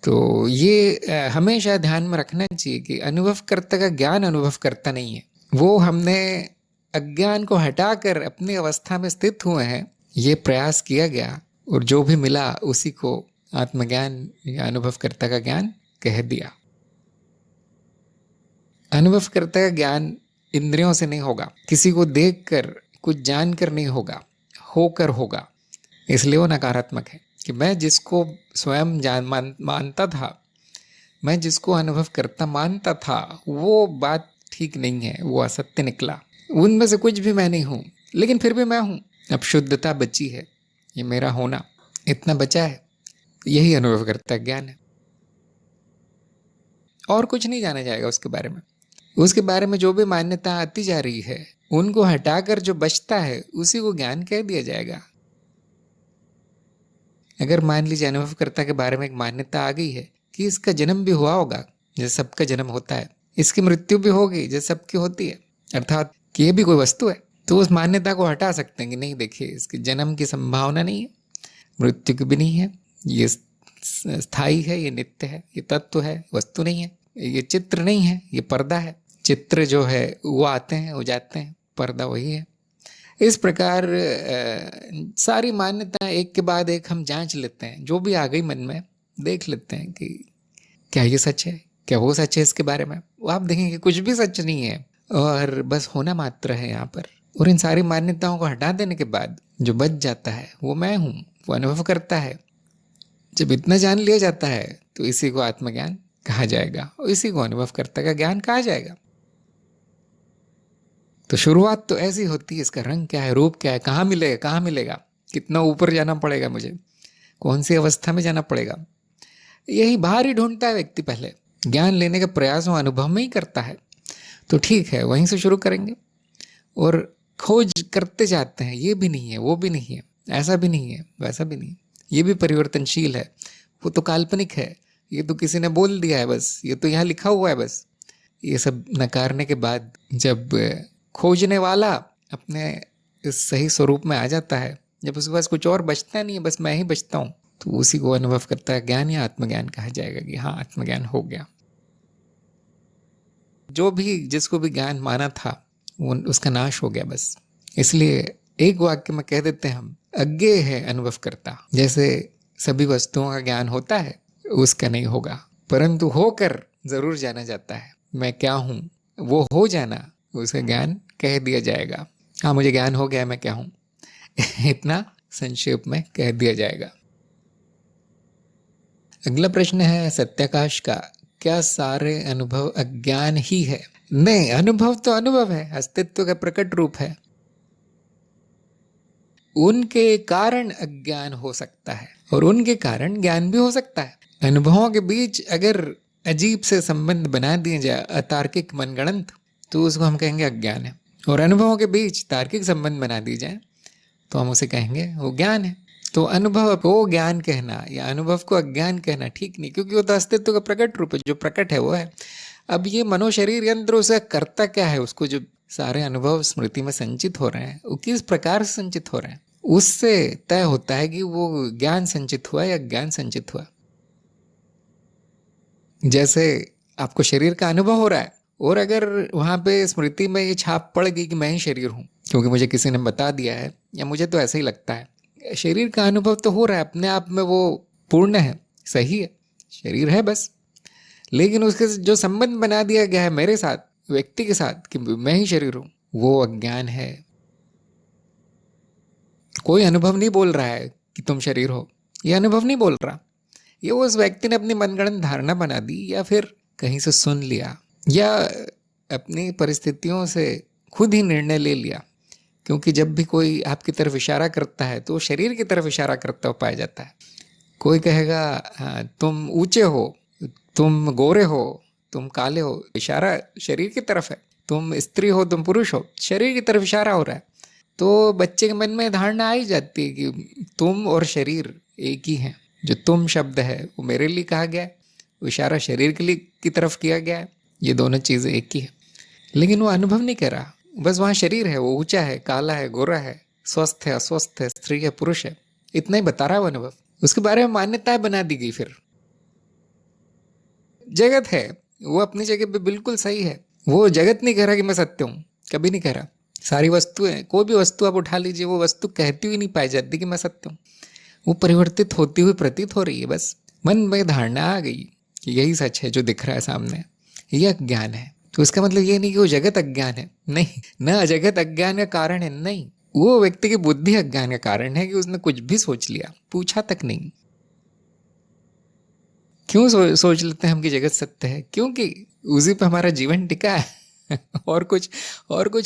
Speaker 1: तो ये हमेशा ध्यान में रखना चाहिए कि अनुभवकर्ता का ज्ञान अनुभवकर्ता नहीं है। वो हमने अज्ञान को हटाकर अपनी अवस्था में स्थित हुए हैं, ये प्रयास किया गया, और जो भी मिला उसी को आत्मज्ञान या अनुभवकर्ता का ज्ञान कह दिया। अनुभवकर्ता का ज्ञान इंद्रियों से नहीं होगा, किसी को देखकर, कुछ जानकर नहीं होगा, होकर होगा। इसलिए वो नकारात्मक है कि मैं जिसको स्वयं मानता था, मैं जिसको अनुभव करता मानता था, वो बात ठीक नहीं है, वो असत्य निकला। उनमें से कुछ भी मैं नहीं हूँ, लेकिन फिर भी मैं हूँ। अब शुद्धता बची है, ये मेरा होना इतना बचा है, यही अनुभव करता ज्ञान है। और कुछ नहीं जाना जाएगा उसके बारे में। उसके बारे में जो भी मान्यता आती जा रही है उनको हटाकर जो बचता है उसी को ज्ञान कह दिया जाएगा। अगर मान लीजिए अनुभवकर्ता के बारे में एक मान्यता आ गई है कि इसका जन्म भी हुआ होगा जैसे सबका जन्म होता है, इसकी मृत्यु भी होगी जैसे सबकी होती है, अर्थात कि ये भी कोई वस्तु है, तो उस मान्यता को हटा सकते हैं कि नहीं देखिए इसके जन्म की संभावना नहीं है, मृत्यु की भी नहीं है, ये स्थायी है, ये नित्य है, ये तत्व है, वस्तु नहीं है, ये चित्र नहीं है, ये पर्दा है। चित्र जो है वो आते हैं वो जाते हैं, पर्दा वही है। इस प्रकार सारी मान्यताएं एक के बाद एक हम जांच लेते हैं, जो भी आ गई मन में देख लेते हैं कि क्या ये सच है, क्या वो सच है। इसके बारे में वो आप देखेंगे कुछ भी सच नहीं है और बस होना मात्र है यहाँ पर। और इन सारी मान्यताओं को हटा देने के बाद जो बच जाता है वो मैं हूँ, वो अनुभव करता है। जब इतना जान लिया जाता है तो इसी को आत्मज्ञान कहा जाएगा और इसी को अनुभवकर्ता का ज्ञान कहा जाएगा। तो शुरुआत तो ऐसी होती है, इसका रंग क्या है, रूप क्या है, कहाँ मिलेगा, कितना ऊपर जाना पड़ेगा मुझे, कौन सी अवस्था में जाना पड़ेगा, यही बाहर ही ढूंढता है व्यक्ति। पहले ज्ञान लेने का प्रयास वो अनुभव में ही करता है। तो ठीक है, वहीं से शुरू करेंगे और खोज करते जाते हैं, ये भी नहीं है, वो भी नहीं है, ऐसा भी नहीं है, वैसा भी नहीं है, ये भी परिवर्तनशील है, वो तो काल्पनिक है, ये तो किसी ने बोल दिया है बस, ये तो यहाँ लिखा हुआ है बस। ये सब नकारने के बाद जब खोजने वाला अपने इस सही स्वरूप में आ जाता है, जब उसके पास कुछ और बचता नहीं है, बस मैं ही बचता हूँ, तो उसी को अनुभव करता है ज्ञान या आत्मज्ञान कहा जाएगा कि हाँ आत्मज्ञान हो गया। जो भी जिसको भी ज्ञान माना था वो उसका नाश हो गया बस। इसलिए एक वाक्य में कह देते हैं हम, अज्ञेय है अनुभव करता। जैसे सभी वस्तुओं का ज्ञान होता है उसका नहीं होगा, परंतु होकर जरूर जाना जाता है। मैं क्या हूँ वो हो जाना, उसका ज्ञान कह दिया जाएगा। हाँ मुझे ज्ञान हो गया मैं क्या हूँ इतना संक्षेप में कह दिया जाएगा। अगला प्रश्न है सत्याकाश का, क्या सारे अनुभव अज्ञान ही है? नहीं, अनुभव तो अनुभव है, अस्तित्व का प्रकट रूप है। उनके कारण अज्ञान हो सकता है और उनके कारण ज्ञान भी हो सकता है। अनुभवों के बीच अगर अजीब से संबंध बना दिए जाए, अतार्किक मनगणंत, तो उसको हम कहेंगे अज्ञान है। और अनुभवों के बीच तार्किक संबंध बना दिए जाए तो हम उसे कहेंगे वो ज्ञान है। तो अनुभव को ज्ञान कहना या अनुभव को अज्ञान कहना ठीक नहीं, क्योंकि वो तो अस्तित्व का प्रकट रूप है, जो प्रकट है वो है। अब ये मनोशरीर यंत्र उसे करता क्या है, उसको जो सारे अनुभव स्मृति में संचित हो रहे हैं वो किस प्रकार से संचित हो रहे हैं, उससे तय होता है कि वो ज्ञान संचित हुआ या ज्ञान संचित हुआ। जैसे आपको शरीर का अनुभव हो रहा है और अगर वहाँ पे स्मृति में ये छाप पड़ गई कि मैं ही शरीर हूँ, क्योंकि मुझे किसी ने बता दिया है या मुझे तो ऐसा ही लगता है, शरीर का अनुभव तो हो रहा है अपने आप में, वो पूर्ण है, सही है, शरीर है बस। लेकिन उसके जो संबंध बना दिया गया है मेरे साथ, व्यक्ति के साथ, कि मैं ही शरीर हूँ, वो अज्ञान है। कोई अनुभव नहीं बोल रहा है कि तुम शरीर हो, ये अनुभव नहीं बोल रहा, ये उस व्यक्ति ने अपनी मनगढ़ंत धारणा बना दी या फिर कहीं से सुन लिया या अपनी परिस्थितियों से खुद ही निर्णय ले लिया। क्योंकि जब भी कोई आपकी तरफ इशारा करता है तो शरीर की तरफ इशारा करता हुआ पाया जाता है। कोई कहेगा तुम ऊंचे हो, तुम गोरे हो, तुम काले हो, इशारा शरीर की तरफ है। तुम स्त्री हो, तुम पुरुष हो, शरीर की तरफ इशारा हो रहा है। तो बच्चे के मन में धारणा आई जाती है कि तुम और शरीर एक ही हैं। जो तुम शब्द है वो मेरे लिए कहा गया है, वो इशारा शरीर के लिए की तरफ किया गया है, ये दोनों चीज़ें एक ही है। लेकिन वो अनुभव नहीं कर रहा, बस वहाँ शरीर है, वो ऊंचा है, काला है, गोरा है, स्वस्थ है, अस्वस्थ है, स्त्री है, पुरुष है, इतना ही बता रहा है वो अनुभव। उसके बारे में मान्यताएं बना दी गई। फिर जगत है वो अपनी जगह पे बिल्कुल सही है, वो जगत नहीं कह रहा कि मैं सत्य हूँ, कभी नहीं कह रहा। सारी वस्तुएं, कोई भी वस्तु आप उठा लीजिए, वो वस्तु कहती हुई नहीं पाई जाती कि मैं सत्य हूँ, वो परिवर्तित होती हुई प्रतीत हो रही है। बस मन में धारणा आ गई कि यही सच है जो दिख रहा है सामने, यह अज्ञान है। तो इसका मतलब ये नहीं कि वो जगत अज्ञान है, नहीं, न जगत अज्ञान का कारण है, नहीं, वो व्यक्ति की बुद्धि अज्ञान का कारण है कि उसने कुछ भी सोच लिया, पूछा तक नहीं। क्यों सोच लेते हैं हम कि जगत सत्य है? क्योंकि उसी पे हमारा जीवन टिका है और कुछ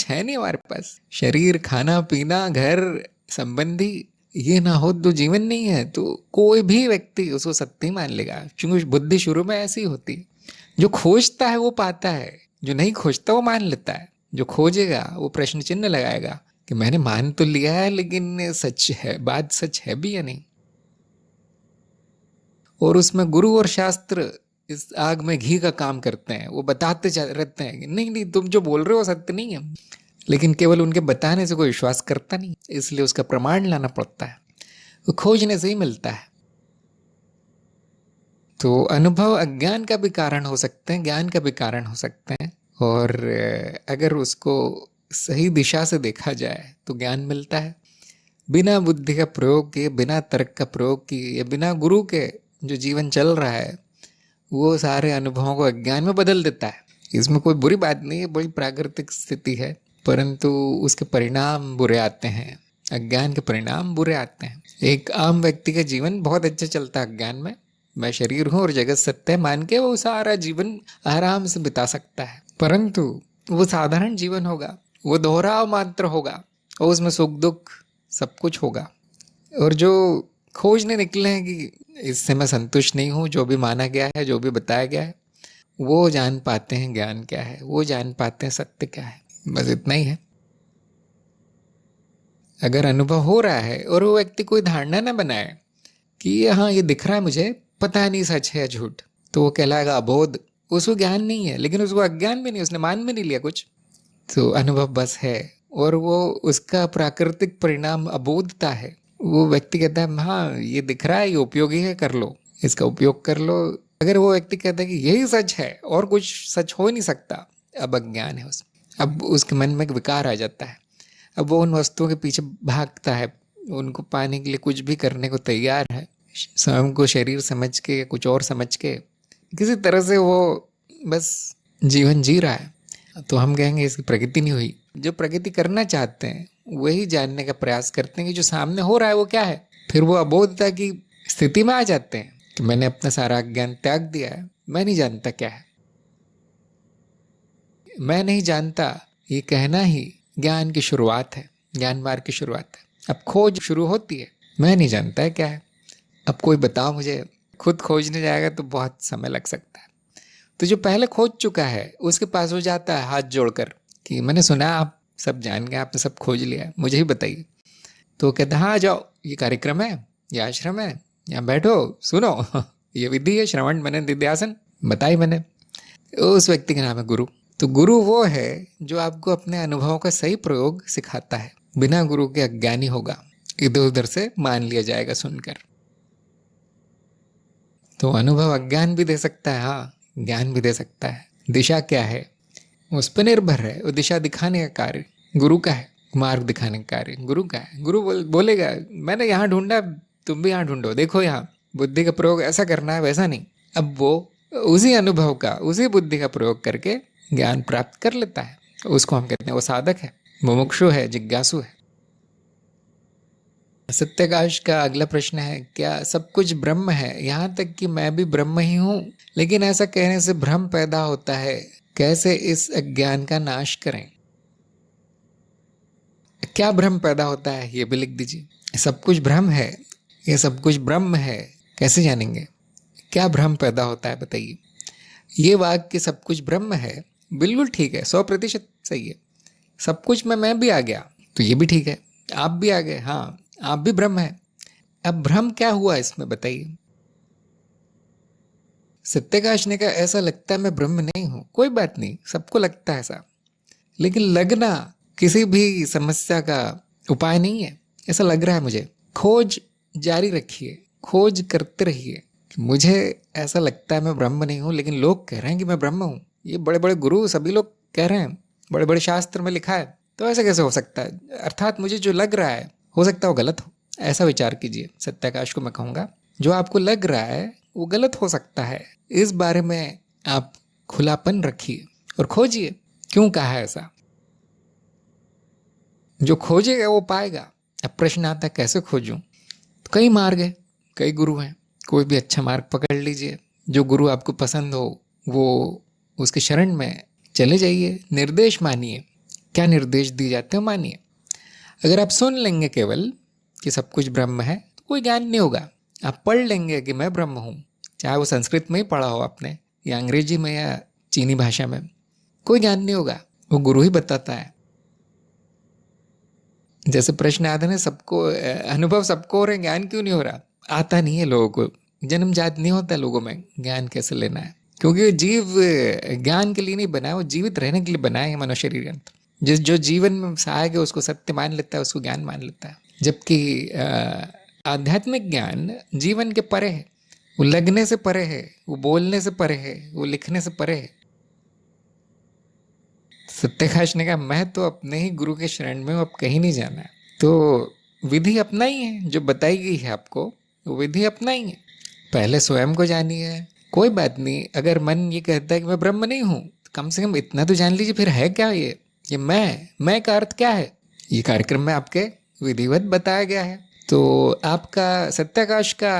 Speaker 1: है नहीं हमारे पास। शरीर, खाना पीना, घर, संबंधी, ये ना हो तो जीवन नहीं है। तो कोई भी व्यक्ति उसको सत्य ही मान लेगा, क्योंकि बुद्धि शुरू में ऐसी होती है। जो खोजता है वो पाता है, जो नहीं खोजता वो मान लेता है, जो खोजेगा वो प्रश्न चिन्ह लगाएगा कि मैंने मान तो लिया है लेकिन सच है, बात सच है भी या नहीं। और उसमें गुरु और शास्त्र इस आग में घी का काम करते हैं, वो बताते रहते हैं कि नहीं नहीं तुम जो बोल रहे हो सत्य नहीं है, लेकिन केवल उनके बताने से कोई विश्वास करता नहीं, इसलिए उसका प्रमाण लाना पड़ता है, वो खोजने से ही मिलता है। तो अनुभव अज्ञान का भी कारण हो सकते हैं, ज्ञान का भी कारण हो सकते हैं, और अगर उसको सही दिशा से देखा जाए तो ज्ञान मिलता है। बिना बुद्धि का प्रयोग किए, बिना तर्क का प्रयोग किए, या बिना गुरु के जो जीवन चल रहा है वो सारे अनुभवों को अज्ञान में बदल देता है। इसमें कोई बुरी बात नहीं है, बड़ी प्राकृतिक स्थिति है, परंतु उसके परिणाम बुरे आते हैं, अज्ञान के परिणाम बुरे आते हैं। एक आम व्यक्ति का जीवन बहुत अच्छा चलता है अज्ञान में, मैं शरीर हूँ और जगत सत्य है मान के वो सारा जीवन आराम से बिता सकता है, परंतु वो साधारण जीवन होगा, वो दोहराव मात्र होगा और उसमें सुख दुख सब कुछ होगा। और जो खोजने निकले हैं कि इससे मैं संतुष्ट नहीं हूँ, जो भी माना गया है, जो भी बताया गया है, वो जान पाते हैं ज्ञान क्या है, वो जान पाते हैं सत्य क्या है, बस इतना ही है। अगर अनुभव हो रहा है और वो व्यक्ति कोई धारणा ना बनाए कि हाँ ये दिख रहा है मुझे, पता नहीं सच है या झूठ, तो वो कहलाएगा अबोध। उसको ज्ञान नहीं है, लेकिन उसको अज्ञान भी नहीं, उसने मान भी नहीं लिया कुछ, तो अनुभव बस है, और वो उसका प्राकृतिक परिणाम अबोधता है। वो व्यक्ति कहता है हाँ ये दिख रहा है, ये उपयोगी है, कर लो, इसका उपयोग कर लो। अगर वो व्यक्ति कहता है कि यही सच है और कुछ सच हो नहीं सकता, अब अज्ञान है उस, अब उसके मन में एक विकार आ जाता है, अब वो उन वस्तुओं के पीछे भागता है, उनको पाने के लिए कुछ भी करने को तैयार है, स्वयं को शरीर समझ के या कुछ और समझ के किसी तरह से वो बस जीवन जी रहा है। तो हम कहेंगे इसकी प्रगति नहीं हुई। जो प्रगति करना चाहते हैं वही जानने का प्रयास करते हैं कि जो सामने हो रहा है वो क्या है, फिर वो अबोधता की स्थिति में आ जाते हैं कि मैंने अपना सारा ज्ञान त्याग दिया है, मैं नहीं जानता क्या है, मैं नहीं जानता, ये कहना ही ज्ञान की शुरुआत है, ज्ञान मार्ग की शुरुआत है। अब खोज शुरू होती है, मैं नहीं जानता है क्या है, अब कोई बताओ मुझे, खुद खोजने जाएगा तो बहुत समय लग सकता है। तो जो पहले खोज चुका है उसके पास हो जाता है हाथ जोड़कर कि मैंने सुना आप सब जान गए, आपने सब खोज लिया है, मुझे ही बताइए। तो कहता हाँ जाओ, ये कार्यक्रम है, ये आश्रम है, यहाँ बैठो सुनो ये विधि है, श्रवण मनन निध्यासन बताई मैंने। उस व्यक्ति का नाम है गुरु। तो गुरु वो है जो आपको अपने अनुभवों का सही प्रयोग सिखाता है। बिना गुरु के अज्ञानी होगा, इधर उधर से मान लिया जाएगा सुनकर। तो अनुभव अज्ञान भी दे सकता है, हाँ ज्ञान भी दे सकता है। दिशा क्या है उस पर निर्भर है, वो दिशा दिखाने का कार्य गुरु का है, मार्ग दिखाने का कार्य गुरु का है। गुरु बोलेगा मैंने यहाँ ढूंढा, तुम भी यहाँ ढूंढो, देखो यहाँ बुद्धि का प्रयोग ऐसा करना है, वैसा नहीं। अब वो उसी अनुभव का, उसी बुद्धि का प्रयोग करके ज्ञान प्राप्त कर लेता है, उसको हम कहते हैं वो साधक है, मुमुक्षु है, जिज्ञासु है। सत्याकाश का अगला प्रश्न है, क्या सब कुछ ब्रह्म है, यहाँ तक कि मैं भी ब्रह्म ही हूँ, लेकिन ऐसा कहने से भ्रम पैदा होता है, कैसे इस अज्ञान का नाश करें? क्या भ्रम पैदा होता है ये भी लिख दीजिए। सब कुछ भ्रम है, ये सब कुछ ब्रह्म है, कैसे जानेंगे? क्या भ्रम पैदा होता है बताइए। ये वाक्य सब कुछ ब्रह्म है बिल्कुल ठीक है, 100% सही है। सब कुछ में मैं भी आ गया तो ये भी ठीक है, आप भी आ गए, हाँ आप भी ब्रह्म है। अब भ्रम क्या हुआ इसमें बताइए। सत्याकाश ने कहा ऐसा लगता है मैं ब्रह्म नहीं हूं, कोई बात नहीं, सबको लगता है ऐसा, लेकिन लगना किसी भी समस्या का उपाय नहीं है। ऐसा लग रहा है मुझे, खोज जारी रखिए, खोज करते रहिए। मुझे ऐसा लगता है मैं ब्रह्म नहीं हूं, लेकिन लोग कह रहे हैं कि मैं ब्रह्म हूं, ये बड़े बड़े गुरु सभी लोग कह रहे हैं, बड़े बड़े शास्त्र में लिखा है, तो ऐसा कैसे हो सकता है? अर्थात मुझे जो लग रहा है हो सकता है वो गलत हो, ऐसा विचार कीजिए। सत्याकाश को मैं कहूँगा जो आपको लग रहा है वो गलत हो सकता है, इस बारे में आप खुलापन रखिए और खोजिए क्यों कहा है ऐसा। जो खोजेगा वो पाएगा। अब प्रश्न आता है कैसे खोजूं? तो कई मार्ग है, कई गुरु हैं, कोई भी अच्छा मार्ग पकड़ लीजिए, जो गुरु आपको पसंद हो वो उसके शरण में चले जाइए, निर्देश मानिए, क्या निर्देश दिए जाते हैं मानिए। अगर आप सुन लेंगे केवल कि सब कुछ ब्रह्म है तो कोई ज्ञान नहीं होगा। आप पढ़ लेंगे कि मैं ब्रह्म हूँ, चाहे वो संस्कृत में ही पढ़ा हो आपने या अंग्रेजी में या चीनी भाषा में, कोई ज्ञान नहीं होगा, वो गुरु ही बताता है। जैसे प्रश्न आते हैं सबको अनुभव सबको हो रहा है, ज्ञान क्यों नहीं हो रहा? आता नहीं है लोगों को, जन्मजात नहीं होता लोगों में ज्ञान कैसे लेना है, क्योंकि जीव ज्ञान के लिए नहीं बना है, वो जीवित रहने के लिए बना है मनुष्य शरीर यंत्र। जो जीवन में सहायक है उसको सत्य मान लेता है, उसको ज्ञान मान लेता है। जबकि आध्यात्मिक ज्ञान जीवन के परे है, वो लगने से परे है, वो बोलने से परे है, वो लिखने से परे है। सत्याकाश ने कहा मैं तो अपने ही गुरु के शरण में हूं, अब कहीं नहीं जाना है। तो विधि अपना ही है, जो बताई गई है आपको वो विधि अपना ही है। पहले स्वयं को जानिए। कोई बात नहीं, अगर मन ये कहता है कि मैं ब्रह्म नहीं हूं, तो कम से कम इतना तो जान लीजिए फिर है क्या ये मैं का अर्थ क्या है, ये कार्यक्रम में आपके विधिवत बताया गया है। तो आपका सत्याकाश का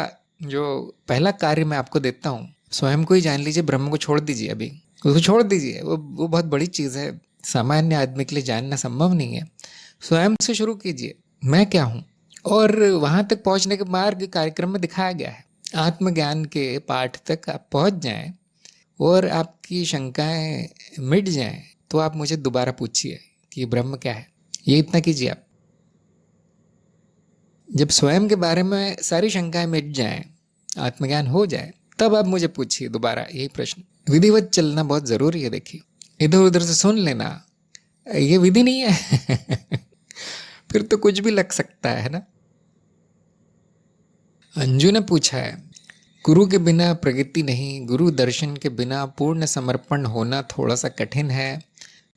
Speaker 1: जो पहला कार्य मैं आपको देता हूँ, स्वयं को ही जान लीजिए, ब्रह्म को छोड़ दीजिए, अभी उसको छोड़ दीजिए। वो बहुत बड़ी चीज़ है, सामान्य आदमी के लिए जानना संभव नहीं है। स्वयं से शुरू कीजिए, मैं क्या हूँ, और वहाँ तक पहुँचने के मार्ग कार्यक्रम में दिखाया गया है। आत्मज्ञान के पाठ तक आप पहुँच जाएं और आपकी शंकाएं मिट जाएं, तो आप मुझे दोबारा पूछिए कि ब्रह्म क्या है। ये इतना कीजिए आप। जब स्वयं के बारे में सारी शंकाएं मिट जाएं, आत्मज्ञान हो जाए, तब आप मुझे पूछिए दोबारा यही प्रश्न। विधिवत चलना बहुत ज़रूरी है। देखिए, इधर उधर से सुन लेना ये विधि नहीं है फिर तो कुछ भी लग सकता है ना। अंजू ने पूछा है, गुरु के बिना प्रगति नहीं, गुरु दर्शन के बिना पूर्ण समर्पण होना थोड़ा सा कठिन है।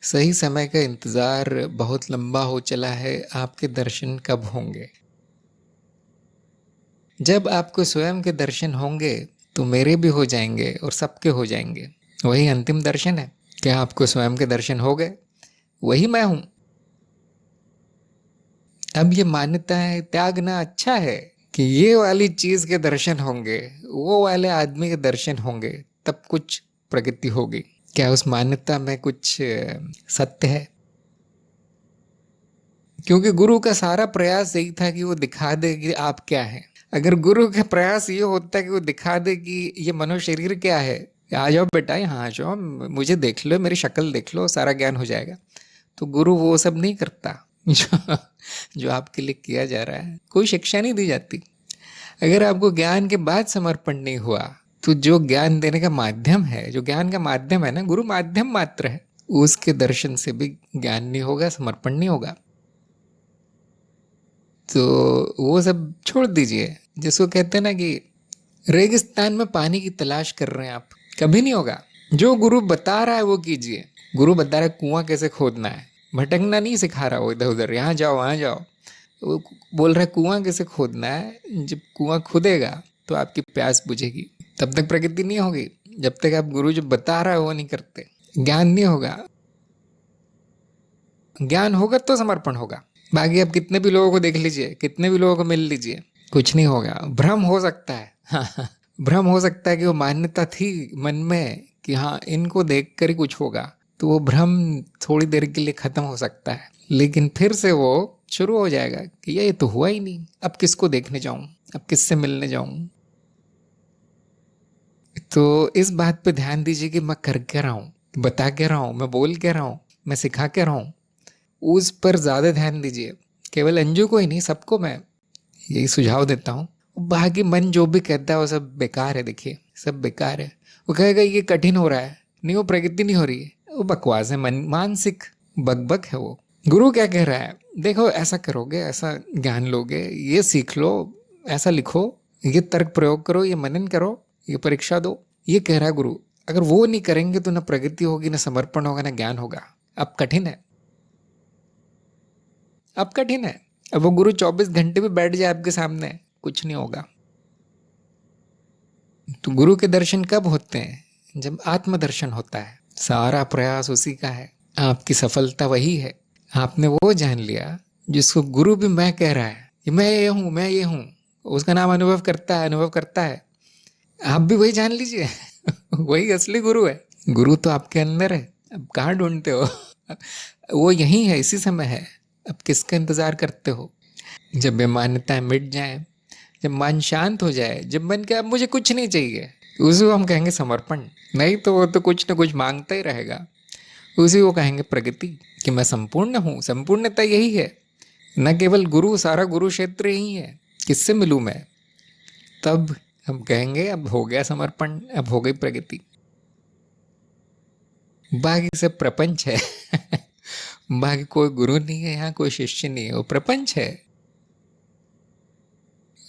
Speaker 1: सही समय का इंतज़ार बहुत लंबा हो चला है, आपके दर्शन कब होंगे? जब आपको स्वयं के दर्शन होंगे तो मेरे भी हो जाएंगे और सबके हो जाएंगे। वही अंतिम दर्शन है। क्या आपको स्वयं के दर्शन हो गए? वही मैं हूं। अब ये मान्यता है त्यागना अच्छा है कि ये वाली चीज के दर्शन होंगे, वो वाले आदमी के दर्शन होंगे, तब कुछ प्रगति होगी। क्या उस मान्यता में कुछ सत्य है? क्योंकि गुरु का सारा प्रयास यही था कि वो दिखा दे कि आप क्या हैं। अगर गुरु का प्रयास ये होता कि वो दिखा दे कि ये मनुष्य शरीर क्या है, आ जाओ बेटा यहाँ आ जाओ, मुझे देख लो, मेरी शक्ल देख लो, सारा ज्ञान हो जाएगा, तो गुरु वो सब नहीं करता जो आपके लिए किया जा रहा है। कोई शिक्षा नहीं दी जाती। अगर आपको ज्ञान के बाद समर्पण नहीं हुआ, तो जो ज्ञान देने का माध्यम है, जो ज्ञान का माध्यम है ना, गुरु माध्यम मात्र है, उसके दर्शन से भी ज्ञान नहीं होगा, समर्पण नहीं होगा। तो वो सब छोड़ दीजिए। जिसको कहते हैं ना कि रेगिस्तान में पानी की तलाश कर रहे हैं आप, कभी नहीं होगा। जो गुरु बता रहा है वो कीजिए। गुरु बता रहा है कुआं कैसे खोदना है, भटकना नहीं सिखा रहा वो इधर उधर, यहाँ जाओ वहाँ जाओ। वो बोल रहा है कुआं कैसे खोदना है। जब कुआं खुदेगा तो आपकी प्यास बुझेगी, तब तक प्रगति नहीं होगी। जब तक आप गुरु जो बता रहा है वो नहीं करते, ज्ञान नहीं होगा। ज्ञान होगा तो समर्पण होगा। बाकी आप कितने भी लोगों को देख लीजिए, कितने भी लोगों को मिल लीजिए, कुछ नहीं होगा। भ्रम हो सकता है, हाँ, भ्रम हो सकता है कि वो मान्यता थी मन में कि हाँ इनको देख कर ही कुछ होगा, तो वो भ्रम थोड़ी देर के लिए खत्म हो सकता है, लेकिन फिर से वो शुरू हो जाएगा कि ये तो हुआ ही नहीं, अब किसको देखने जाऊं, अब किससे मिलने जाऊं। तो इस बात पे ध्यान दीजिए कि मैं कर क्या रहा हूँ, बता क्या रहा हूँ, मैं बोल क्या रहा हूँ, मैं सिखा क्या रहा हूँ, उस पर ज़्यादा ध्यान दीजिए। केवल अंजू को ही नहीं, सबको मैं यही सुझाव देता हूँ। बाकी मन जो भी कहता है वो सब बेकार है। देखिए, सब बेकार है। वो कहेगा ये कठिन हो रहा है, नहीं वो प्रगति नहीं हो रही है, वो बकवास है, मन मानसिक बकबक है वो। गुरु क्या कह रहा है, देखो ऐसा करोगे ऐसा ज्ञान लोगे, ये सीख लो, ऐसा लिखो, ये तर्क प्रयोग करो, ये मनन करो, ये परीक्षा दो, ये कह रहा है गुरु। अगर वो नहीं करेंगे तो ना प्रगति होगी, ना समर्पण होगा, ना ज्ञान होगा। अब कठिन है, अब कठिन है। अब वो गुरु 24 घंटे भी बैठ जाए आपके सामने, कुछ नहीं होगा। तो गुरु के दर्शन कब होते हैं? जब आत्मदर्शन होता है। सारा प्रयास उसी का है, आपकी सफलता वही है। आपने वो जान लिया जिसको गुरु भी मैं कह रहा है कि मैं ये हूँ, मैं ये हूँ, उसका नाम अनुभव करता है, अनुभव करता है। आप भी वही जान लीजिए वही असली गुरु है। गुरु तो आपके अंदर है, अब कहाँ ढूंढते हो वो यही है, इसी समय है। अब किसका इंतजार करते हो? जब ये मान्यताएं मिट जाए, जब मन शांत हो जाए, जब मन के अब मुझे कुछ नहीं चाहिए, उसको हम कहेंगे समर्पण। नहीं तो वो तो कुछ ना कुछ मांगता ही रहेगा। उसी को कहेंगे प्रगति, कि मैं संपूर्ण हूँ। संपूर्णता यही है, न केवल गुरु, सारा गुरु क्षेत्र यही है, किससे मिलूँ मैं? तब हम कहेंगे अब हो गया समर्पण, अब हो गई प्रगति। बाकी सब प्रपंच है बाकी कोई गुरु नहीं है यहाँ, कोई शिष्य नहीं है, वो प्रपंच है।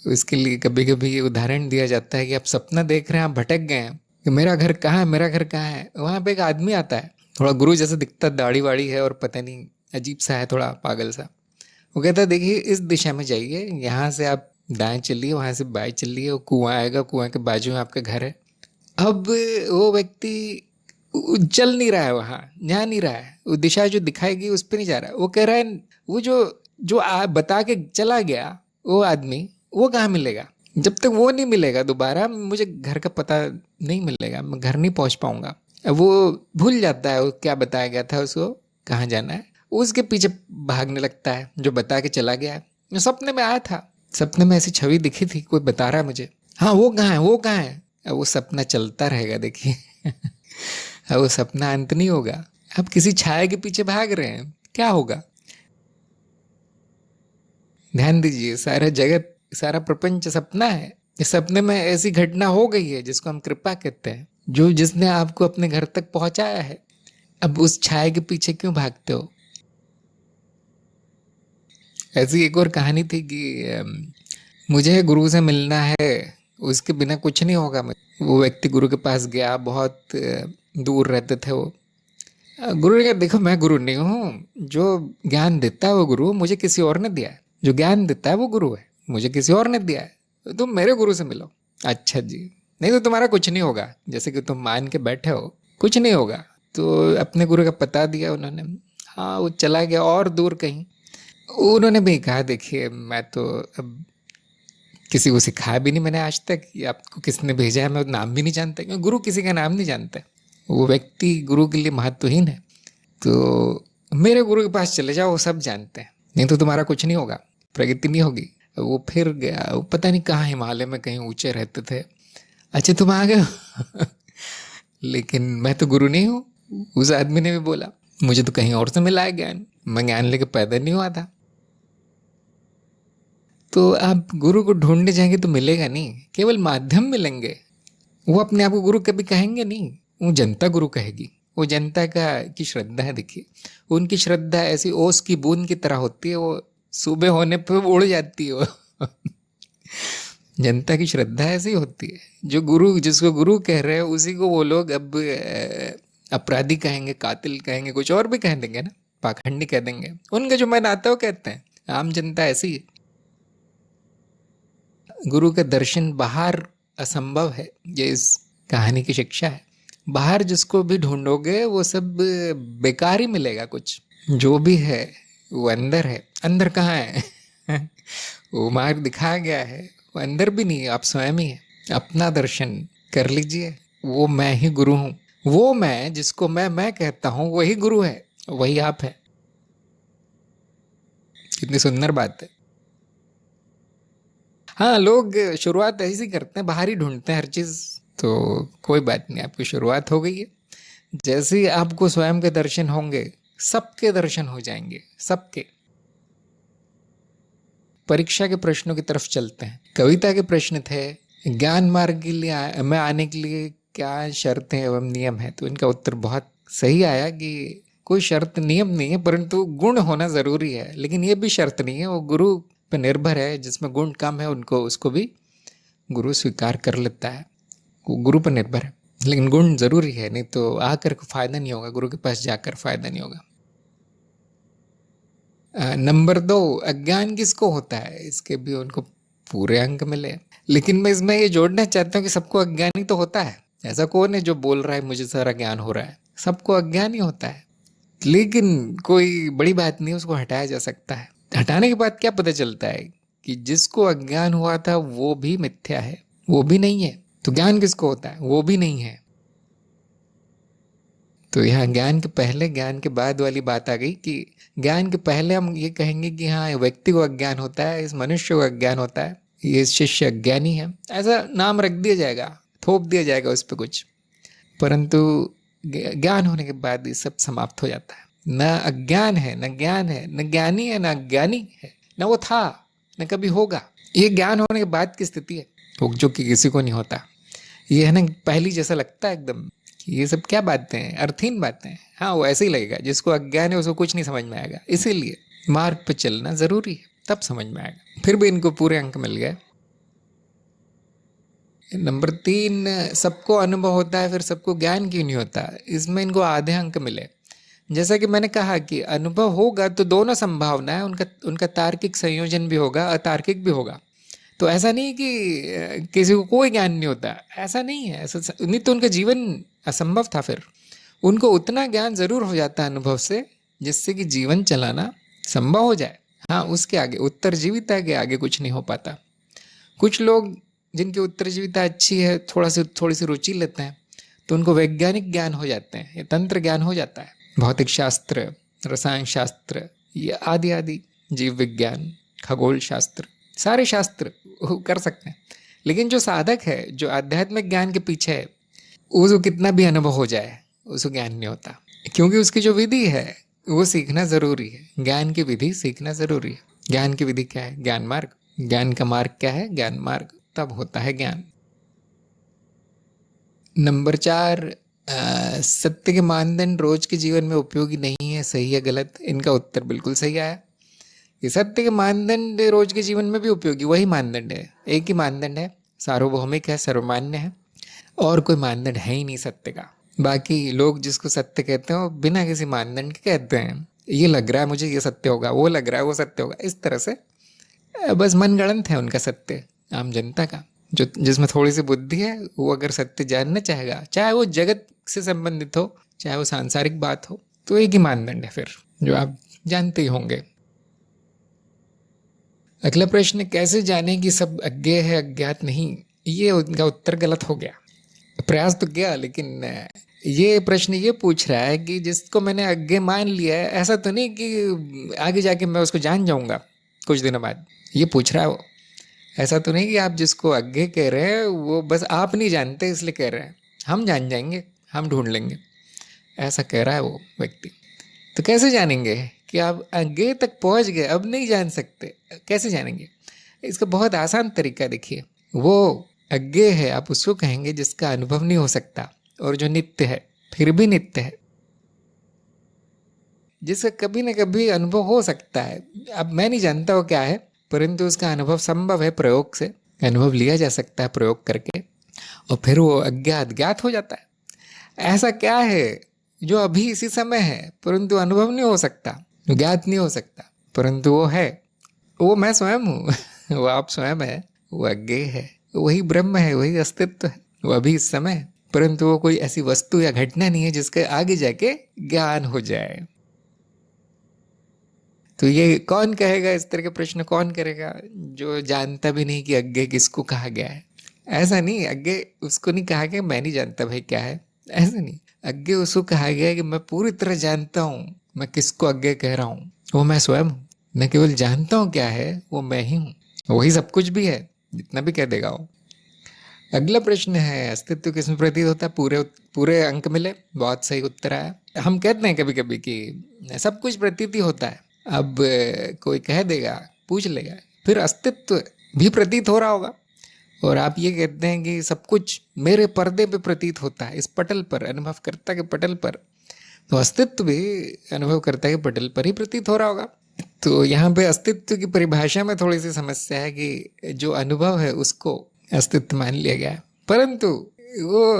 Speaker 1: इसके लिए कभी कभी ये उदाहरण दिया जाता है कि आप सपना देख रहे हैं, आप भटक गए हैं कि मेरा घर कहाँ है, मेरा घर कहाँ है। वहाँ पे एक आदमी आता है, थोड़ा गुरु जैसा दिखता, दाढ़ी वाड़ी है और पता नहीं अजीब सा है, थोड़ा पागल सा। वो कहता है देखिए इस दिशा में जाइए, यहाँ से आप दाएं चलिए, वहाँ से बाएं चलिए, वो कुआं आएगा, कुआं के बाजू में आपका घर है। अब वो व्यक्ति चल नहीं रहा है, वहाँ जा नहीं रहा है, वो दिशा जो दिखाएगी उस पर नहीं जा रहा है। वो कह रहा है वो जो बता के चला गया वो आदमी, वो कहाँ मिलेगा? जब तक वो नहीं मिलेगा दोबारा, मुझे घर का पता नहीं मिलेगा, मैं घर नहीं पहुंच पाऊंगा। वो भूल जाता है वो क्या बताया गया था उसको, कहाँ जाना है, उसके पीछे भागने लगता है जो बता के चला गया है। सपने में आया था, सपने में ऐसी छवि दिखी थी, कोई बता रहा है मुझे, हाँ वो कहाँ है, वो कहाँ है। वो सपना चलता रहेगा, देखिए वो सपना अंत नहीं होगा। आप किसी छाया के पीछे भाग रहे हैं, क्या होगा? ध्यान दीजिए, सारा जगत, सारा प्रपंच सपना है। इस सपने में ऐसी घटना हो गई है जिसको हम कृपा कहते हैं, जो जिसने आपको अपने घर तक पहुंचाया है। अब उस छाया के पीछे क्यों भागते हो? ऐसी एक और कहानी थी कि मुझे गुरु से मिलना है, उसके बिना कुछ नहीं होगा। वो व्यक्ति गुरु के पास गया, बहुत दूर रहते थे वो। गुरु ने कहा देखो मैं गुरु नहीं हूँ, जो ज्ञान देता है वो गुरु, मुझे किसी और ने दिया है। जो ज्ञान देता है वो गुरु है, मुझे किसी और ने दिया है, तुम मेरे गुरु से मिलो। अच्छा जी, नहीं तो तुम्हारा कुछ नहीं होगा, जैसे कि तुम मान के बैठे हो कुछ नहीं होगा। तो अपने गुरु का पता दिया उन्होंने। हाँ, वो चला गया और दूर कहीं। उन्होंने भी कहा देखिए मैं तो अब किसी को सिखाया भी नहीं मैंने आज तक, कि आपको किसने भेजा है मैं नाम भी नहीं जानता, क्योंकि गुरु किसी का नाम नहीं जानता, वो व्यक्ति गुरु के लिए महत्वहीन है। तो मेरे गुरु के पास चले जाओ, वो सब जानते हैं, नहीं तो तुम्हारा कुछ नहीं होगा, प्रगति नहीं होगी। वो फिर गया, वो पता नहीं कहाँ हिमालय में कहीं ऊंचे रहते थे। अच्छा तुम आ गए हो लेकिन मैं तो गुरु नहीं हूँ। उस आदमी ने भी बोला मुझे तो कहीं और से मिला है ज्ञान, मैं ज्ञान लेके पैदा नहीं हुआ था। तो आप गुरु को ढूंढने जाएंगे तो मिलेगा नहीं, केवल माध्यम मिलेंगे। वो अपने आप को गुरु कभी कहेंगे नहीं, वो जनता गुरु कहेगी। वो जनता की श्रद्धा है। देखिए उनकी श्रद्धा ऐसी ओस की बूंद की तरह होती है, वो सुबह होने पे उड़ जाती है वो जनता की श्रद्धा ऐसी होती है। जो गुरु, जिसको गुरु कह रहे हैं उसी को वो लोग अब अपराधी कहेंगे, कातिल कहेंगे, कुछ और भी कह देंगे ना, पाखंडी कह देंगे। उनके जो मन आता है वो कहते हैं। आम जनता ऐसी है। गुरु का दर्शन बाहर असंभव है, ये इस कहानी की शिक्षा है। बाहर जिसको भी ढूंढोगे वो सब बेकार ही मिलेगा। कुछ जो भी है वो अंदर है। अंदर कहाँ है वो मार्ग दिखाया गया है, वो अंदर भी नहीं है, आप स्वयं ही है। अपना दर्शन कर लीजिए। वो मैं ही गुरु हूँ। वो मैं जिसको मैं कहता हूँ वही गुरु है, वही आप है। कितनी सुंदर बात है। हाँ, लोग शुरुआत ऐसी करते हैं, बाहर ही ढूंढते हैं हर चीज़। तो कोई बात नहीं, आपकी शुरुआत हो गई है। जैसे ही आपको स्वयं के दर्शन होंगे, सबके दर्शन हो जाएंगे, सबके। परीक्षा के प्रश्नों की तरफ चलते हैं। कविता के प्रश्न थे ज्ञान मार्ग के लिए में आने के लिए क्या शर्तें एवं नियम है। तो इनका उत्तर बहुत सही आया कि कोई शर्त नियम नहीं है, परंतु गुण होना जरूरी है। लेकिन ये भी शर्त नहीं है, वो गुरु पर निर्भर है। जिसमें गुण कम है उनको, उसको भी गुरु स्वीकार कर लेता है। वो गुरु पर निर्भर है, लेकिन गुण जरूरी है, नहीं तो आकर फायदा नहीं होगा, गुरु के पास जाकर फायदा नहीं होगा। नंबर 2, अज्ञान किसको होता है, इसके भी उनको पूरे अंक मिले। लेकिन मैं इसमें ये जोड़ना चाहता हूँ कि सबको अज्ञान ही तो होता है। ऐसा कौन है जो बोल रहा है मुझे सारा ज्ञान हो रहा है? सबको अज्ञान ही होता है। लेकिन कोई बड़ी बात नहीं, उसको हटाया जा सकता है। हटाने के बाद क्या पता चलता है कि जिसको अज्ञान हुआ था वो भी मिथ्या है, वो भी नहीं है। तो ज्ञान किसको होता है? वो भी नहीं है। तो यहाँ ज्ञान के पहले ज्ञान के बाद वाली बात आ गई कि ज्ञान के पहले हम ये कहेंगे कि हाँ, व्यक्ति को अज्ञान होता है, इस मनुष्य को अज्ञान होता है, ये शिष्य अज्ञानी है, ऐसा नाम रख दिया जाएगा, थोप दिया जाएगा उस पर कुछ। परंतु ज्ञान होने के बाद ये सब समाप्त हो जाता है। न अज्ञान है, न ज्ञान है, न ज्ञानी है, न अज्ञानी है, न वो था न कभी होगा। ये ज्ञान होने के बाद की स्थिति है, वो जो कि किसी को नहीं होता। ये है ना, पहली जैसा लगता है एकदम कि ये सब क्या बातें हैं, अर्थहीन बातें हैं। हाँ, वो ऐसे ही लगेगा, जिसको अज्ञान है उसको कुछ नहीं समझ में आएगा। इसीलिए मार्ग पे चलना जरूरी है, तब समझ में आएगा। फिर भी इनको पूरे अंक मिल गए। नंबर 3, सबको अनुभव होता है फिर सबको ज्ञान क्यों नहीं होता? इसमें इनको आधे अंक मिले। जैसा कि मैंने कहा कि अनुभव होगा तो दोनों संभावना है, उनका तार्किक संयोजन भी होगा, अतार्किक भी होगा। तो ऐसा नहीं कि किसी को कोई ज्ञान नहीं होता, ऐसा नहीं है। ऐसा नहीं तो उनका जीवन असंभव था। फिर उनको उतना ज्ञान जरूर हो जाता है अनुभव से, जिससे कि जीवन चलाना संभव हो जाए। हाँ, उसके आगे उत्तरजीविता के आगे कुछ नहीं हो पाता। कुछ लोग जिनकी उत्तरजीविता अच्छी है, थोड़ी सी रुचि लेते हैं, तो उनको वैज्ञानिक ज्ञान हो जाते हैं, तंत्र ज्ञान हो जाता है, भौतिक शास्त्र, रसायन शास्त्र, ये आदि आदि, जीव विज्ञान, खगोल शास्त्र, सारे शास्त्र कर सकते हैं। लेकिन जो साधक है, जो आध्यात्मिक ज्ञान के पीछे है, उसको कितना भी अनुभव हो जाए उसको ज्ञान नहीं होता, क्योंकि उसकी जो विधि है वो सीखना जरूरी है। ज्ञान की विधि सीखना जरूरी है। ज्ञान की विधि क्या है? ज्ञान मार्ग। ज्ञान का मार्ग क्या है? ज्ञान मार्ग। तब होता है ज्ञान। नंबर 4, सत्य के मानदंड रोज के जीवन में उपयोगी नहीं है, सही है गलत? इनका उत्तर बिल्कुल सही आया। ये सत्य के मानदंड रोज के जीवन में भी उपयोगी, वही मानदंड है, एक ही मानदंड है, सार्वभौमिक है, सर्वमान्य है, और कोई मानदंड है ही नहीं सत्य का। बाकी लोग जिसको सत्य कहते हैं वो बिना किसी मानदंड के कहते हैं। ये लग रहा है मुझे ये सत्य होगा, वो लग रहा है वो सत्य होगा, इस तरह से बस मनगढ़ंत है उनका सत्य। आम जनता का जो जिसमें थोड़ी सी बुद्धि है, वो अगर सत्य जानना चाहेगा, चाहे वो जगत से संबंधित हो, चाहे वो सांसारिक बात हो, तो एक ही मानदंड है फिर, जो आप जानते ही होंगे। अगला प्रश्न, कैसे जाने कि सब अज्ञेय है अज्ञात नहीं? ये उनका उत्तर गलत हो गया। प्रयास तो किया, लेकिन ये प्रश्न ये पूछ रहा है कि जिसको मैंने अज्ञेय मान लिया है, ऐसा तो नहीं कि आगे जाके मैं उसको जान जाऊंगा कुछ दिनों बाद। ये पूछ रहा है वो। ऐसा तो नहीं कि आप जिसको अज्ञेय कह रहे हैं वो बस आप नहीं जानते इसलिए कह रहे हैं, हम जान जाएंगे, हम ढूंढ लेंगे, ऐसा कह रहा है वो व्यक्ति। तो कैसे जानेंगे कि आप अज्ञेय तक पहुंच गए, अब नहीं जान सकते? कैसे जानेंगे? इसका बहुत आसान तरीका देखिए। वो अज्ञेय है, आप उसको कहेंगे जिसका अनुभव नहीं हो सकता, और जो नित्य है, फिर भी नित्य है, जिसका कभी न कभी अनुभव हो सकता है। अब मैं नहीं जानता वो क्या है, परंतु उसका अनुभव संभव है, प्रयोग से अनुभव लिया जा सकता है प्रयोग करके, और फिर वो अज्ञात ज्ञात हो जाता है। ऐसा क्या है जो अभी इसी समय है परंतु अनुभव नहीं हो सकता, ज्ञात नहीं हो सकता, परंतु वो है? वो मैं स्वयं हूँ वो आप स्वयं है, वो अज्ञेय है, वही ब्रह्म है, वही अस्तित्व है, वो अभी इस समय है, परंतु वो कोई ऐसी वस्तु या घटना नहीं है जिसके आगे जाके ज्ञान हो जाए। तो ये कौन कहेगा? इस तरह के प्रश्न कौन करेगा जो जानता भी नहीं कि अज्ञेय किसको कहा गया है? ऐसा नहीं, अज्ञेय उसको नहीं कहा गया मैं नहीं जानता भाई क्या है, ऐसा नहीं। अज्ञेय उसको कहा गया कि मैं पूरी तरह जानता हूँ मैं किसको अज्ञेय कह रहा हूँ, वो मैं स्वयं हूँ। न केवल जानता हूँ क्या है, वो मैं ही हूँ, वही सब कुछ भी है, जितना भी कह देगा वो। अगला प्रश्न है, अस्तित्व किसमें प्रतीत होता है? पूरे अंक मिले, बहुत सही उत्तर आया। हम कहते हैं कभी कभी कि सब कुछ प्रतीति होता है। अब कोई कह देगा, पूछ लेगा, फिर अस्तित्व भी प्रतीत हो रहा होगा, और आप ये कहते हैं कि सब कुछ मेरे पर्दे पे प्रतीत होता है, इस पटल पर, अनुभवकर्ता के पटल पर, तो अस्तित्व भी अनुभवकर्ता के पटल पर ही प्रतीत हो रहा होगा। तो यहाँ पे अस्तित्व की परिभाषा में थोड़ी सी समस्या है कि जो अनुभव है उसको अस्तित्व मान लिया गया है, परंतु वो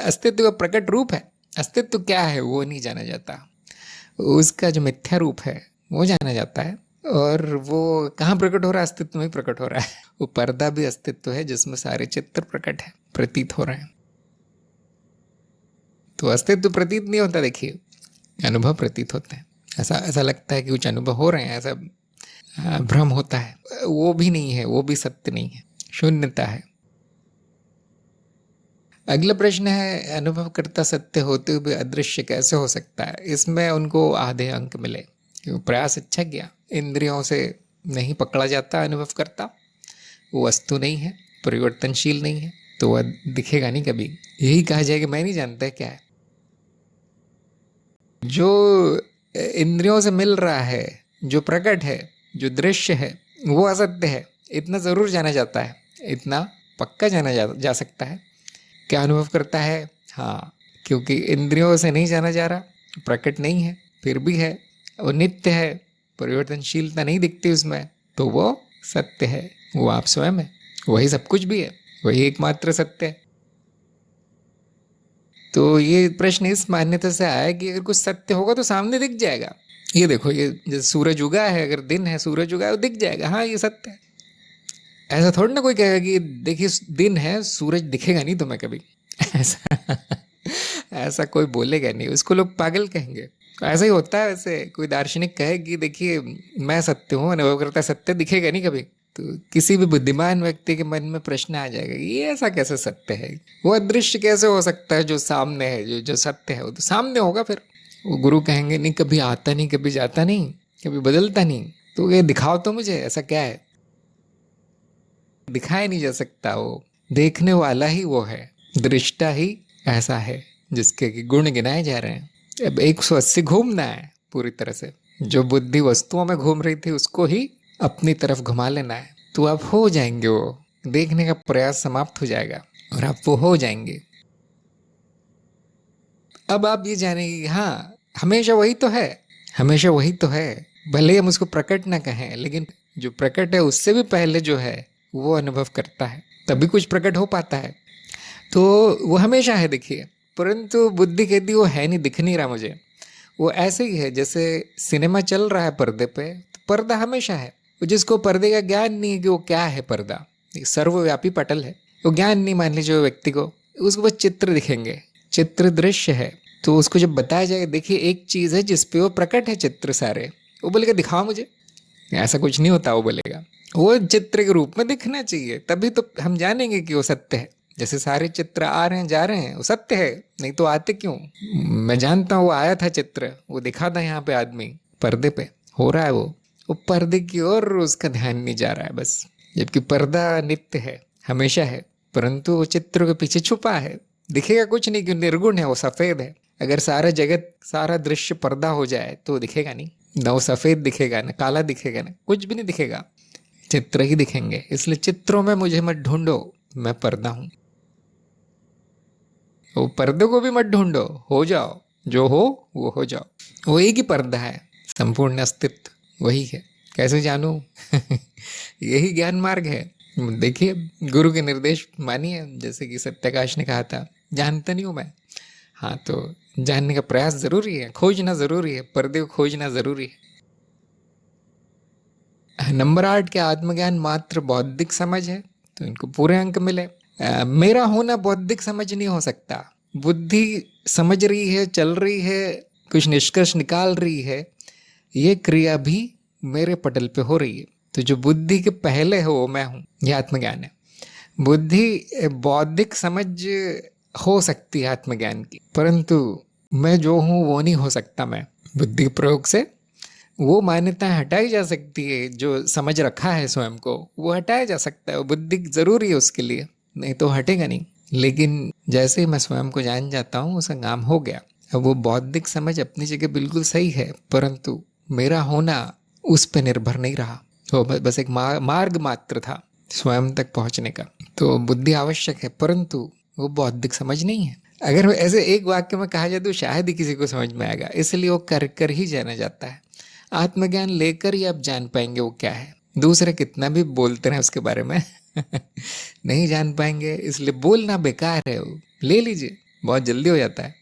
Speaker 1: अस्तित्व का प्रकट रूप है। अस्तित्व क्या है वो नहीं जाना जाता, उसका जो मिथ्या रूप है वो जाना जाता है। और वो कहाँ प्रकट हो रहा है? अस्तित्व में प्रकट हो रहा है। वो पर्दा भी अस्तित्व है जिसमें सारे चित्र प्रकट है, प्रतीत हो रहे हैं। तो अस्तित्व प्रतीत नहीं होता, देखिए अनुभव प्रतीत होते हैं। ऐसा लगता है कि कुछ अनुभव हो रहे हैं, ऐसा भ्रम होता है, वो भी नहीं है, वो भी सत्य नहीं है, शून्यता है। अगला प्रश्न है, अनुभव करता सत्य होते हुए अदृश्य कैसे हो सकता है? इसमें उनको आधे अंक मिले, प्रयास अच्छा किया। इंद्रियों से नहीं पकड़ा जाता अनुभव करता, वो वस्तु नहीं है, परिवर्तनशील नहीं है, तो वह दिखेगा नहीं कभी। यही कहा जाए कि मैं नहीं जानता क्या है, जो इंद्रियों से मिल रहा है, जो प्रकट है, जो दृश्य है, वो असत्य है, इतना ज़रूर जाना जाता है, इतना पक्का जाना जा सकता है। क्या अनुभव करता है? हाँ, क्योंकि इंद्रियों से नहीं जाना जा रहा, प्रकट नहीं है, फिर भी है, वो नित्य है, परिवर्तनशीलता नहीं दिखती उसमें, तो वो सत्य है, वो आप स्वयं है, वही सब कुछ भी है, वही एकमात्र सत्य है। तो ये प्रश्न इस मान्यता से आया कि अगर कुछ सत्य होगा तो सामने दिख जाएगा। ये देखो, ये जैसे सूरज उगा है, अगर दिन है, सूरज उगा है, वो दिख जाएगा, हाँ ये सत्य है। ऐसा थोड़ी ना कोई कहेगा कि देखिए दिन है, सूरज दिखेगा नहीं तुम्हें कभी। ऐसा ऐसा कोई बोलेगा नहीं, उसको लोग पागल कहेंगे। ऐसा ही होता है। वैसे कोई दार्शनिक कहे कि देखिए मैं सत्य हूँ, अनुभव करता है, सत्य दिखेगा नहीं कभी, तो किसी भी बुद्धिमान व्यक्ति के मन में प्रश्न आ जाएगा, ये ऐसा कैसे सत्य है, वो अदृश्य कैसे हो सकता है, जो सामने है, जो सत्य है वो तो सामने होगा। फिर वो गुरु कहेंगे नहीं, कभी आता नहीं, कभी जाता नहीं, कभी बदलता नहीं, तो ये दिखाओ तो मुझे, ऐसा क्या है। दिखाया नहीं जा सकता, वो देखने वाला ही वो है, दृष्टा ही ऐसा है जिसके कि गुण गिनाए जा रहे हैं। अब 180 घूमना है पूरी तरह से, जो बुद्धि वस्तुओं में घूम रही थी उसको ही अपनी तरफ घुमा लेना है, तो आप हो जाएंगे, वो देखने का प्रयास समाप्त हो जाएगा और आप वो हो जाएंगे। अब आप ये जानेंगे, हाँ हमेशा वही तो है, हमेशा वही तो है, भले ही हम उसको प्रकट ना कहें, लेकिन जो प्रकट है उससे भी पहले जो है वो अनुभव करता है, तभी कुछ प्रकट हो पाता है। तो वो हमेशा है देखिए, परंतु बुद्धि कहती वो है नहीं, दिख नहीं रहा मुझे। वो ऐसे ही है जैसे सिनेमा चल रहा है पर्दे पे, तो पर्दा हमेशा है। वो जिसको पर्दे का ज्ञान नहीं है कि वो क्या है पर्दा, एक सर्वव्यापी पटल है, वो ज्ञान नहीं मान लीजिए वो व्यक्ति को, उसको बस चित्र दिखेंगे, चित्र दृश्य है। तो उसको जब बताया जाए देखिए एक चीज़ है जिसपे वो प्रकट है चित्र सारे, वो बोलेगा दिखाओ मुझे, ऐसा कुछ नहीं होता। वो बोलेगा वो चित्र के रूप में दिखना चाहिए, तभी तो हम जानेंगे कि वो सत्य है। जैसे सारे चित्र आ रहे हैं जा रहे हैं, वो सत्य है, नहीं तो आते क्यों। मैं जानता हूँ वो आया था चित्र, वो दिखा था यहाँ पे आदमी पर्दे पे, हो रहा है वो पर्दे की ओर उसका ध्यान नहीं जा रहा है बस, जबकि पर्दा नित्य है, हमेशा है, परंतु वो चित्र के पीछे छुपा है, दिखेगा कुछ नहीं, क्यों, निर्गुण है, वो सफ़ेद है। अगर सारा जगत, सारा दृश्य पर्दा हो जाए तो दिखेगा नहीं, ना वो सफ़ेद दिखेगा, ना काला दिखेगा, ना कुछ भी नहीं दिखेगा, चित्र ही दिखेंगे। इसलिए चित्रों में मुझे मत ढूंढो, मैं पर्दा हूँ। वो पर्दे को भी मत ढूंढो, हो जाओ, जो हो वो हो जाओ, वो एक ही पर्दा है, संपूर्ण अस्तित्व वही है। कैसे जानूं? यही ज्ञान मार्ग है। देखिए गुरु के निर्देश मानिए, जैसे कि सत्यकाश ने कहा था, जानता नहीं हूँ मैं, हाँ तो जानने का प्रयास जरूरी है, खोजना जरूरी है, पर्दे को खोजना जरूरी है। नंबर 8 के आत्मज्ञान मात्र बौद्धिक समझ है, तो इनको पूरे अंक मिले। मेरा होना बौद्धिक समझ नहीं हो सकता, बुद्धि समझ रही है, चल रही है, कुछ निष्कर्ष निकाल रही है, ये क्रिया भी मेरे पटल पे हो रही है। तो जो बुद्धि के पहले है वो मैं हूँ, ये आत्मज्ञान है। बुद्धि बौद्धिक समझ हो सकती है आत्मज्ञान की, परंतु मैं जो हूँ वो नहीं हो सकता। मैं बुद्धि के प्रयोग से वो मान्यताएं हटाई जा सकती है, जो समझ रखा है स्वयं को वो हटाया जा सकता है, वो बुद्धि जरूरी है उसके लिए, नहीं तो हटेगा नहीं। लेकिन जैसे ही मैं स्वयं को जान जाता हूँ उसका काम हो गया। अब वो बौद्धिक समझ अपनी जगह बिल्कुल सही है, परंतु मेरा होना उस पर निर्भर नहीं रहा, वो बस एक मार्ग मात्र था स्वयं तक पहुँचने का। तो बुद्धि आवश्यक है, परंतु वो बौद्धिक समझ नहीं है। अगर ऐसे एक वाक्य में कहा जाए तो शायद ही किसी को समझ में आएगा, इसलिए वो कर कर ही जाना जाता है। आत्मज्ञान लेकर ही आप जान पाएंगे वो क्या है, दूसरे कितना भी बोलते रहे उसके बारे में नहीं जान पाएंगे, इसलिए बोलना बेकार है, वो ले लीजिए, बहुत जल्दी हो जाता है।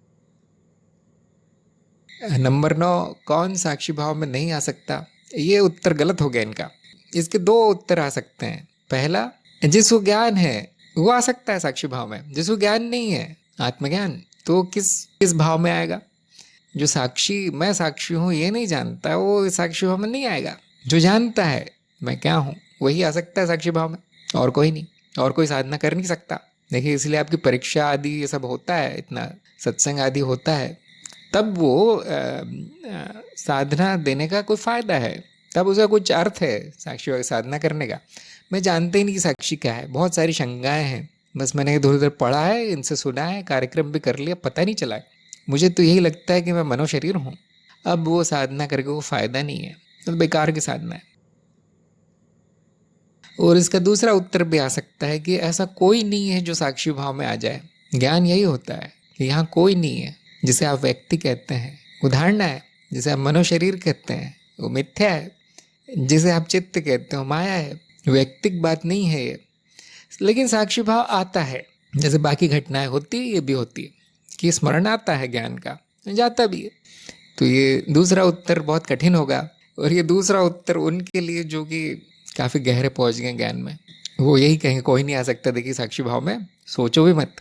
Speaker 1: नंबर 9, कौन साक्षी भाव में नहीं आ सकता? ये उत्तर गलत हो गया इनका। इसके 2 उत्तर आ सकते हैं। पहला, जिसको ज्ञान है वो आ सकता है साक्षी भाव में, जिसको ज्ञान नहीं है आत्मज्ञान, तो किस भाव में आएगा? जो साक्षी, मैं साक्षी हूँ ये नहीं जानता, वो साक्षी भाव में नहीं आएगा। जो जानता है मैं क्या हूँ वही आ सकता है साक्षी भाव में, और कोई नहीं, और कोई साधना कर नहीं सकता। देखिए इसलिए आपकी परीक्षा आदि ये सब होता है, इतना सत्संग आदि होता है, तब वो साधना देने का कोई फ़ायदा है, तब उसका कुछ अर्थ है साक्षी साधना करने का। मैं जानते ही नहीं कि साक्षी क्या है, बहुत सारी शंकाएं हैं, बस मैंने इधर उधर पढ़ा है, इनसे सुना है, कार्यक्रम भी कर लिया, पता नहीं चला है मुझे तो यही लगता है कि मैं मनोशरीर हूँ। अब वो साधना करके वो फायदा नहीं है, तो बेकार की साधना है। और इसका दूसरा उत्तर भी आ सकता है कि ऐसा कोई नहीं है जो साक्षी भाव में आ जाए। ज्ञान यही होता है कि यहाँ कोई नहीं है। जिसे आप व्यक्ति कहते हैं वो धारणा है, जिसे आप मनोशरीर कहते हैं वो मिथ्या है, जिसे आप चित्त कहते हो माया है। व्यक्तिक बात नहीं है ये, लेकिन साक्षी भाव आता है। जैसे बाकी घटनाएं होती है, ये भी होती है कि स्मरण आता है ज्ञान का, जाता भी है। तो ये दूसरा उत्तर बहुत कठिन होगा, और ये दूसरा उत्तर उनके लिए जो कि काफ़ी गहरे पहुंच गए ज्ञान में, वो यही कहेंगे कोई नहीं आ सकता। देखिए साक्षी भाव में सोचो भी मत,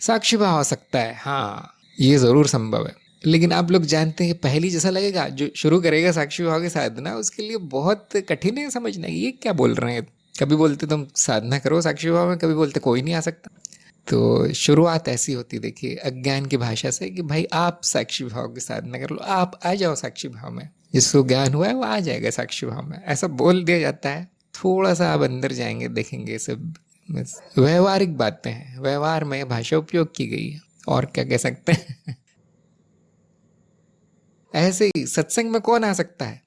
Speaker 1: साक्षी भाव आ सकता है, हाँ ये ज़रूर संभव है। लेकिन आप लोग जानते हैं पहली जैसा लगेगा, जो शुरू करेगा साक्षी भाव की साधना उसके लिए बहुत कठिन है समझना ये क्या बोल रहे हैं। कभी बोलते तुम साधना करो साक्षी भाव में, कभी बोलते कोई नहीं आ सकता। तो शुरुआत ऐसी होती देखिए अज्ञान की भाषा से कि भाई आप साक्षी भाव की साधना कर लो, आप आ जाओ साक्षी भाव में, जिसको ज्ञान हुआ है वो आ जाएगा साक्षी भाव में, ऐसा बोल दिया जाता है। थोड़ा सा आप अंदर जाएंगे देखेंगे सब व्यवहारिक बातें हैं, व्यवहार में भाषा उपयोग की गई है, और क्या कह सकते हैं। ऐसे ही सत्संग में कौन आ सकता है,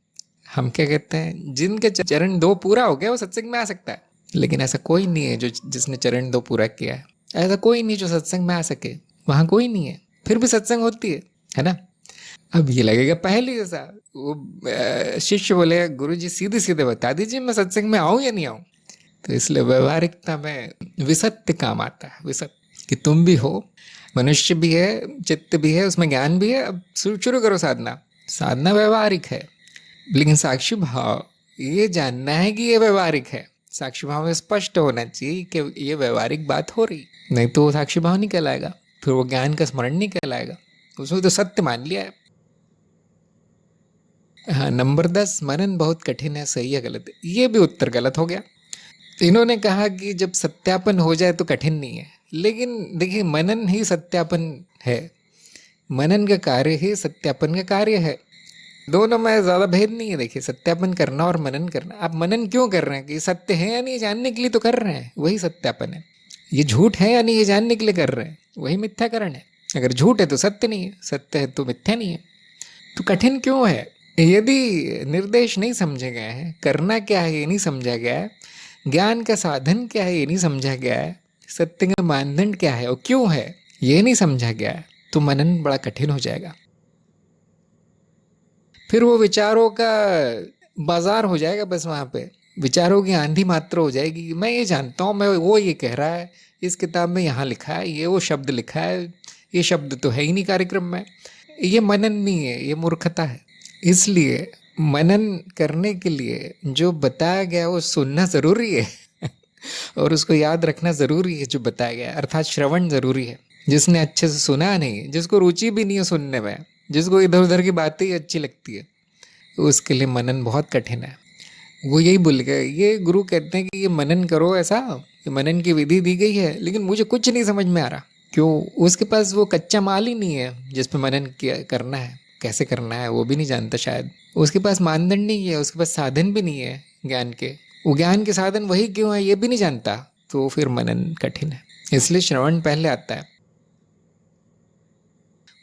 Speaker 1: हम क्या कहते हैं जिनके चरण 2 पूरा हो गया वो सत्संग में आ सकता है। लेकिन ऐसा कोई नहीं है जो जिसने चरण 2 पूरा किया है, ऐसा कोई नहीं जो सत्संग में आ सके, वहाँ कोई नहीं है, फिर भी सत्संग होती है ना। अब ये लगेगा पहले जैसा, वो शिष्य बोले गुरु जी सीधे सीधे बता दीजिए मैं सत्संग में आऊँ या नहीं आऊँ। तो इसलिए व्यवहारिकता में विसत्य काम आता है, विसत्य कि तुम भी हो, मनुष्य भी है, चित्त भी है, उसमें ज्ञान भी है। अब शुरू करो साधना, साधना व्यवहारिक है, लेकिन साक्षी भाव ये जानना है कि ये व्यवहारिक है। साक्षी भाव में स्पष्ट होना चाहिए कि ये व्यवहारिक बात हो रही, नहीं तो वो साक्षी भाव नहीं कहलाएगा, फिर वो ज्ञान का स्मरण नहीं कहलाएगा, उसमें तो सत्य मान लिया है। हाँ, नंबर 10 मनन बहुत कठिन है, सही है गलत है, ये भी उत्तर गलत हो गया। इन्होंने कहा कि जब सत्यापन हो जाए तो कठिन नहीं है, लेकिन देखिए मनन ही सत्यापन है, मनन का कार्य ही सत्यापन का कार्य है, दोनों में ज़्यादा भेद नहीं है। देखिए सत्यापन करना और मनन करना, आप मनन क्यों कर रहे हैं कि सत्य है या नहीं जानने के लिए तो कर रहे हैं, वही सत्यापन है। ये झूठ है या नहीं ये जानने के लिए कर रहे हैं, वही मिथ्याकरण है। अगर झूठ है तो सत्य नहीं है, सत्य है तो मिथ्या नहीं है। तो कठिन क्यों है, यदि निर्देश नहीं समझे गए हैं, करना क्या है ये नहीं समझा गया है, ज्ञान का साधन क्या है ये नहीं समझा गया है, सत्य का मानदंड क्या है और क्यों है ये नहीं समझा गया है, तो मनन बड़ा कठिन हो जाएगा। फिर वो विचारों का बाजार हो जाएगा, बस वहाँ पे विचारों की आंधी मात्र हो जाएगी। मैं ये जानता हूँ, मैं वो ये कह रहा है, इस किताब में यहाँ लिखा है, ये वो शब्द लिखा है, ये शब्द तो है ही नहीं कार्यक्रम में। ये मनन नहीं है, ये मूर्खता है। इसलिए मनन करने के लिए जो बताया गया वो सुनना ज़रूरी है और उसको याद रखना ज़रूरी है जो बताया गया, अर्थात श्रवण ज़रूरी है। जिसने अच्छे से सुना नहीं, जिसको रुचि भी नहीं है सुनने में, जिसको इधर उधर की बातें ही अच्छी लगती है, उसके लिए मनन बहुत कठिन है। वो यही भूल गए, ये गुरु कहते हैं कि ये मनन करो, ऐसा ये मनन की विधि दी गई है, लेकिन मुझे कुछ नहीं समझ में आ रहा। क्यों? उसके पास वो कच्चा माल ही नहीं है जिस पे मनन करना है, कैसे करना है वो भी नहीं जानता शायद। उसके पास मानदंड नहीं है, उसके पास साधन भी नहीं है ज्ञान के, वो ज्ञान के साधन वही क्यों है ये भी नहीं जानता, तो फिर मनन कठिन है। इसलिए श्रवण पहले आता है।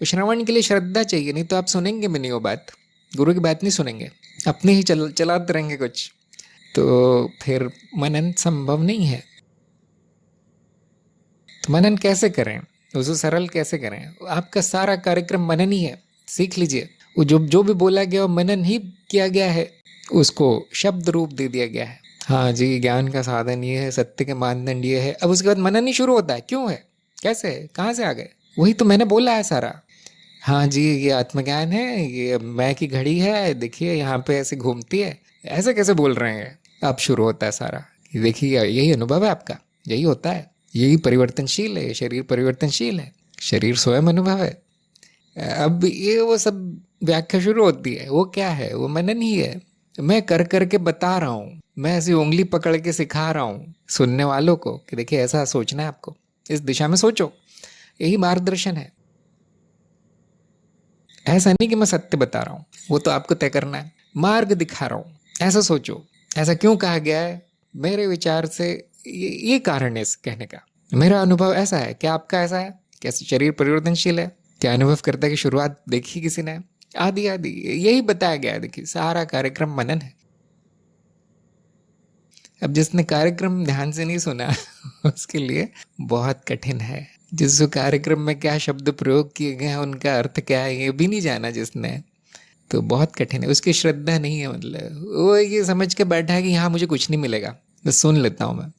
Speaker 1: श्रवण के लिए श्रद्धा चाहिए, नहीं तो आप सुनेंगे भी नहीं वो बात, गुरु की बात नहीं सुनेंगे, अपने ही चलाते रहेंगे कुछ, तो फिर मनन संभव नहीं है। तो मनन कैसे करें, उसको सरल कैसे करें? आपका सारा कार्यक्रम मनन ही है, सीख लीजिए। वो जो भी बोला गया वो मनन ही किया गया है, उसको शब्द रूप दे दिया गया है। हाँ जी, ज्ञान का साधन ये है, सत्य के मानदंड ये है। अब उसके बाद मनन ही शुरू होता है, क्यों है, कैसे है, कहाँ से आ गए? वही तो मैंने बोला है सारा। हाँ जी, ये आत्मज्ञान है, ये मैं की घड़ी है, देखिए यहाँ पे ऐसे घूमती है, ऐसे कैसे बोल रहे हैं? अब शुरू होता है सारा, देखिए यही अनुभव है आपका, यही होता है, यही परिवर्तनशील है, शरीर परिवर्तनशील है, शरीर स्वयं अनुभव है। अब ये वो सब व्याख्या शुरू होती है। वो क्या है? वो मनन ही है। मैं कर करके बता रहा हूँ, मैं ऐसी उंगली पकड़ के सिखा रहा हूँ सुनने वालों को कि देखिए ऐसा सोचना है आपको, इस दिशा में सोचो, यही मार्गदर्शन है। ऐसा नहीं कि मैं सत्य बता रहा हूँ, वो तो आपको तय करना है। मार्ग दिखा रहा हूँ, ऐसा सोचो। ऐसा क्यों कहा गया है? मेरे विचार से ये कारण है इस कहने का, मेरा अनुभव ऐसा है। क्या आपका ऐसा है? कैसे शरीर परिवर्तनशील है? क्या अनुभव करता है कि शुरुआत देखी किसी ने? आदि आदि यही बताया गया है। देखिए सारा कार्यक्रम मनन है। अब जिसने कार्यक्रम ध्यान से नहीं सुना उसके लिए बहुत कठिन है। जिस कार्यक्रम में क्या शब्द प्रयोग किए गए हैं, उनका अर्थ क्या है, ये भी नहीं जाना जिसने, तो बहुत कठिन है। उसकी श्रद्धा नहीं है, मतलब वो ये समझ के बैठा है कि यहाँ मुझे कुछ नहीं मिलेगा, बस सुन लेता हूँ मैं,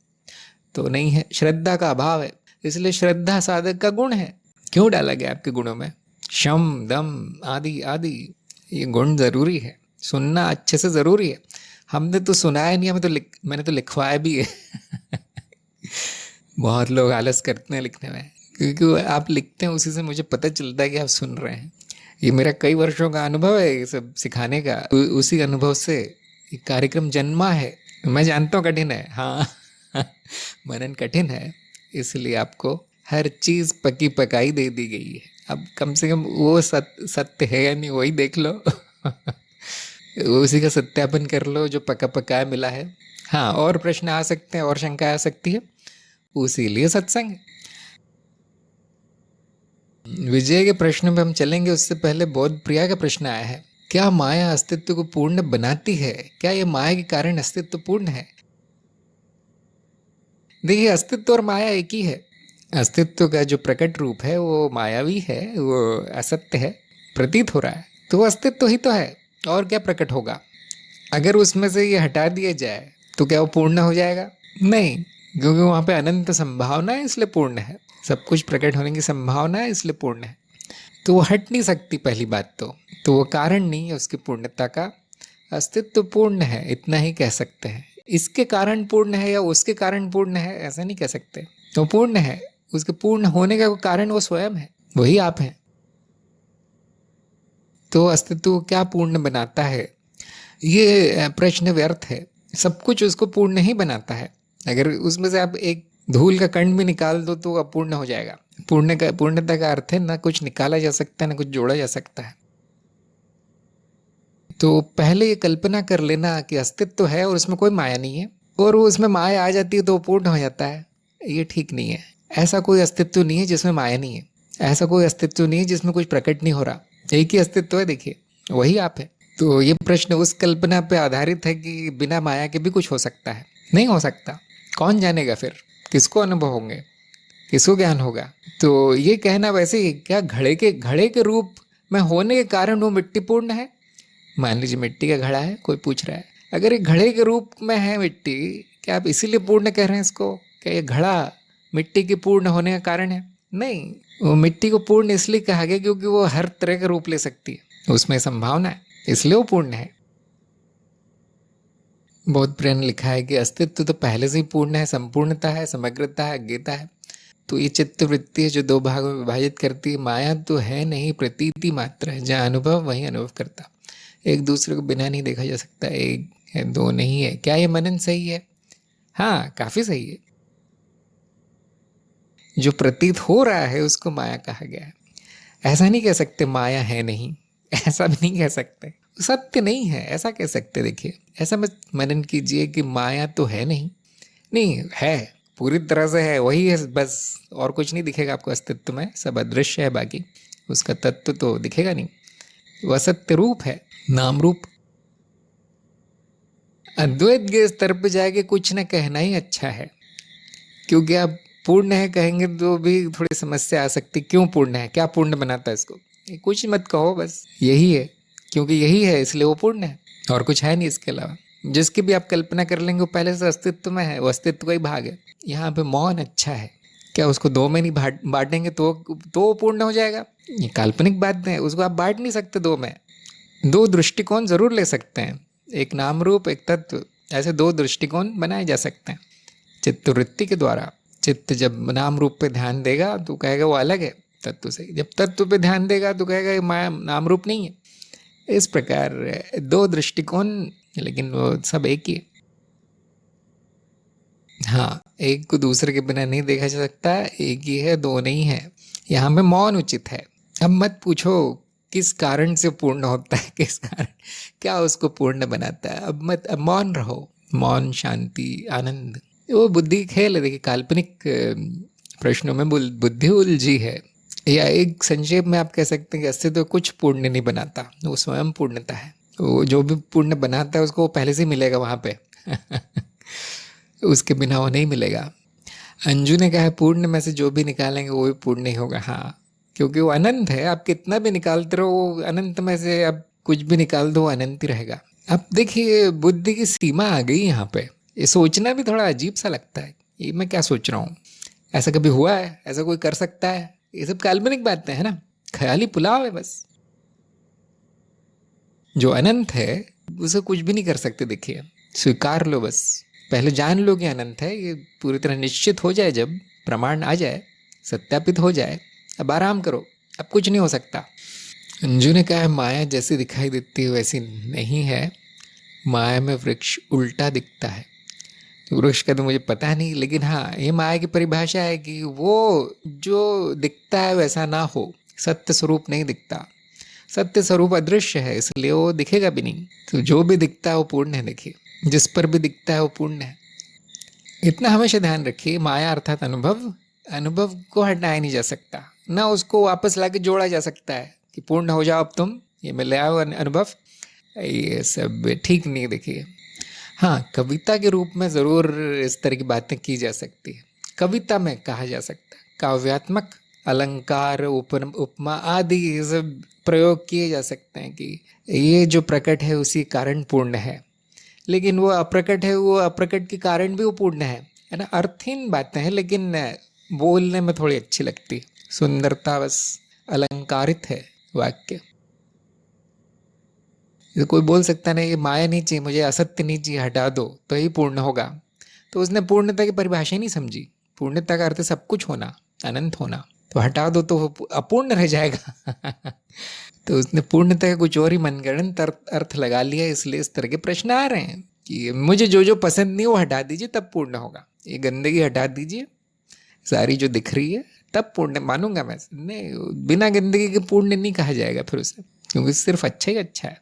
Speaker 1: तो नहीं है। श्रद्धा का अभाव है। इसलिए श्रद्धा साधक का गुण है। क्यों डाला गया आपके गुणों में? शम दम आदि आदि, ये गुण जरूरी है। सुनना अच्छे से जरूरी है। हमने तो सुनाया नहीं, मैंने तो लिखवाया भी है। बहुत लोग आलस करते हैं लिखने में, क्योंकि आप लिखते हैं उसी से मुझे पता चलता है कि आप सुन रहे हैं। ये मेरा कई वर्षों का अनुभव है ये सब सिखाने का। उसी अनुभव से ये कार्यक्रम जन्मा है। मैं जानता हूँ कठिन है, हाँ मनन कठिन है, इसलिए आपको हर चीज पकी पकाई दे दी गई है। अब कम से कम वो सत्य है या नहीं वही देख लो। उसी का सत्यापन कर लो जो पका पकाया मिला है। हाँ, और प्रश्न आ सकते हैं और शंका आ सकती है, उसी लिए सत्संग है। विजय के प्रश्न पे हम चलेंगे, उससे पहले बोध प्रिया का प्रश्न आया है। क्या माया अस्तित्व को पूर्ण बनाती है? क्या यह माया के कारण अस्तित्व पूर्ण है? देखिए, अस्तित्व और माया एक ही है। अस्तित्व का जो प्रकट रूप है वो मायावी है, वो असत्य है, प्रतीत हो रहा है, तो वो अस्तित्व ही तो है। और क्या प्रकट होगा? अगर उसमें से ये हटा दिया जाए तो क्या वो पूर्ण हो जाएगा? नहीं, क्योंकि वहाँ पे अनंत संभावना है, इसलिए पूर्ण है। सब कुछ प्रकट होने की संभावना है, इसलिए पूर्ण है। तो वो हट नहीं सकती, पहली बात तो वो कारण नहीं है उसकी पूर्णता का। अस्तित्व पूर्ण है, इतना ही कह सकते हैं। इसके कारण पूर्ण है या उसके कारण पूर्ण है, ऐसा नहीं कह सकते। तो पूर्ण है, उसके पूर्ण होने का कारण वो स्वयं है, वही आप हैं। तो अस्तित्व को क्या पूर्ण बनाता है, ये प्रश्न व्यर्थ है। सब कुछ उसको पूर्ण ही बनाता है। अगर उसमें से आप एक धूल का कण भी निकाल दो तो अपूर्ण हो जाएगा। पूर्णता का अर्थ है ना कुछ निकाला जा सकता है ना कुछ जोड़ा जा सकता है। तो पहले ये कल्पना कर लेना कि अस्तित्व है और उसमें कोई माया नहीं है, और वो उसमें माया आ जाती है तो वो पूर्ण हो जाता है, ये ठीक नहीं है। ऐसा कोई अस्तित्व नहीं है जिसमें माया नहीं है। ऐसा कोई अस्तित्व नहीं है जिसमें कुछ प्रकट नहीं हो रहा। एक ही अस्तित्व है, देखिए वही आप है। तो ये प्रश्न उस कल्पना पे आधारित है कि बिना माया के भी कुछ हो सकता है। नहीं हो सकता। कौन जानेगा फिर? किसको अनुभव होंगे, किसको ज्ञान होगा? तो ये कहना वैसे ही, क्या घड़े के रूप में होने के कारण वो मिट्टी पूर्ण है? मान लीजिए मिट्टी का घड़ा है, कोई पूछ रहा है, अगर ये घड़े के रूप में है मिट्टी, क्या आप इसीलिए पूर्ण कह रहे हैं इसको? क्या ये घड़ा मिट्टी के पूर्ण होने का कारण है? नहीं, वो मिट्टी को पूर्ण इसलिए कहा गया क्योंकि वो हर तरह का रूप ले सकती है, उसमें संभावना है, इसलिए वो पूर्ण है। बहुत प्रिय ने लिखा है कि अस्तित्व तो पहले से ही पूर्ण है, संपूर्णता है, समग्रता है, अज्ञता है। तो ये चित्त वृत्ति है जो दो भागों में विभाजित करती है। माया तो है नहीं, प्रतीति मात्र है। जहाँ अनुभव वही अनुभव करता। एक दूसरे को बिना नहीं देखा जा सकता। एक है, दो नहीं है। क्या ये मनन सही है? हाँ, काफी सही है। जो प्रतीत हो रहा है उसको माया कहा गया है। ऐसा नहीं कह सकते माया है नहीं, ऐसा भी नहीं कह सकते। सत्य नहीं है ऐसा कह सकते। देखिए, ऐसा मत मनन कीजिए कि माया तो है नहीं। नहीं है, पूरी तरह से है, वही है बस, और कुछ नहीं दिखेगा आपको अस्तित्व में। सब अदृश्य है, बाकी उसका तत्व तो दिखेगा नहीं। वह सत्य रूप है, नाम रूप। अद्वैत के स्तर पर जाके कुछ न कहना ही अच्छा है, क्योंकि आप पूर्ण है कहेंगे तो भी थोड़ी समस्या आ सकती। क्यों पूर्ण है, क्या पूर्ण बनाता है इसको? कुछ मत कहो, बस यही है, क्योंकि यही है इसलिए वो पूर्ण है, और कुछ है नहीं इसके अलावा। जिसकी भी आप कल्पना कर लेंगे वो पहले से अस्तित्व में है, वो अस्तित्व का ही भाग है। यहाँ पे मौन अच्छा है, क्या उसको दो में नहीं बांटेंगे तो पूर्ण हो जाएगा? ये काल्पनिक बात है, उसको आप बांट नहीं सकते दो में। दो दृष्टिकोण जरूर ले सकते हैं, एक नाम रूप एक तत्व, ऐसे दो दृष्टिकोण बनाए जा सकते हैं चित्त वृत्ति के द्वारा। चित्त जब नाम रूप पे ध्यान देगा तो कहेगा वो अलग है तत्व से, जब तत्व पे ध्यान देगा तो कहेगा माया नाम रूप नहीं है। इस प्रकार दो दृष्टिकोण, लेकिन वो सब एक ही है। हाँ, एक को दूसरे के बिना नहीं देखा जा सकता, एक ही है, दो नहीं है। यहाँ पे मौन उचित है। अब मत पूछो किस कारण से पूर्ण होता है, किस कारण क्या उसको पूर्ण बनाता है। अब मौन रहो, मौन, शांति, आनंद। वो बुद्धि खेल है। देखिए, काल्पनिक प्रश्नों में बुद्धि उलझी है, या एक संक्षेप में आप कह सकते हैं कि अस्तित्व कुछ पुण्य नहीं बनाता, वो स्वयं पूर्णता है। वो जो भी पुण्य बनाता है उसको वो पहले से ही मिलेगा वहाँ पे उसके बिना वो नहीं मिलेगा। अंजू ने कहा है पुण्य में से जो भी निकालेंगे वो भी पुण्य ही होगा। हाँ, क्योंकि वो अनंत है, आप कितना भी निकालते रहो वो अनंत में से आप कुछ भी निकाल दो वो अनंत ही रहेगा। अब देखिए बुद्धि की सीमा आ गई यहाँ पे, ये सोचना भी थोड़ा अजीब सा लगता है, ये मैं क्या सोच रहा हूँ, ऐसा कभी हुआ है, ऐसा कोई कर सकता है? ये सब काल्पनिक बातें हैं ना, ख्याली पुलाव है बस। जो अनंत है उसे कुछ भी नहीं कर सकते। देखिए स्वीकार लो बस, पहले जान लो कि अनंत है, ये पूरी तरह निश्चित हो जाए, जब प्रमाण आ जाए, सत्यापित हो जाए, अब आराम करो, अब कुछ नहीं हो सकता। अंजू ने कहा है माया जैसी दिखाई देती है वैसी नहीं है, माया में वृक्ष उल्टा दिखता है। वृक्ष का तो मुझे पता नहीं, लेकिन हाँ ये माया की परिभाषा है कि वो जो दिखता है वैसा ना हो, सत्य स्वरूप नहीं दिखता। सत्य स्वरूप अदृश्य है, इसलिए वो दिखेगा भी नहीं। तो जो भी दिखता है वो पूर्ण है। देखिए जिस पर भी दिखता है वो पूर्ण है, इतना हमेशा ध्यान रखिए। माया अर्थात अनुभव, अनुभव को हटाया नहीं जा सकता, ना उसको वापस लाके जोड़ा जा सकता है कि पूर्ण हो जाओ अब तुम, ये मैं ले आओ अनुभव, ये सब ठीक नहीं। देखिए हाँ, कविता के रूप में ज़रूर इस तरह की बातें की जा सकती है, कविता में कहा जा सकता है, काव्यात्मक अलंकार, उपमा आदि ये सब प्रयोग किए जा सकते हैं कि ये जो प्रकट है उसी कारण पूर्ण है। लेकिन वो अप्रकट है, वो अप्रकट के कारण भी वो पूर्ण है ना। अर्थहीन बातें हैं लेकिन बोलने में थोड़ी अच्छी लगती, सुंदरता बस, अलंकारित है वाक्य। कोई बोल सकता नहीं ये माया नहीं चाहिए मुझे, असत्य नहीं चाहिए, हटा दो तो ही पूर्ण होगा, तो उसने पूर्णता की परिभाषा ही नहीं समझी। पूर्णता का अर्थ सब कुछ होना, अनंत होना, तो हटा दो तो अपूर्ण रह जाएगा तो उसने पूर्णता का कुछ और ही मनगढ़ंत अर्थ लगा लिया, इसलिए इस तरह के प्रश्न आ रहे हैं कि मुझे जो जो पसंद नहीं वो हटा दीजिए तब पूर्ण होगा, ये गंदगी हटा दीजिए सारी जो दिख रही है तब पूर्ण मानूंगा मैं। नहीं, बिना गंदगी के पूर्ण नहीं कहा जाएगा फिर उसे, क्योंकि सिर्फ अच्छा ही अच्छा है।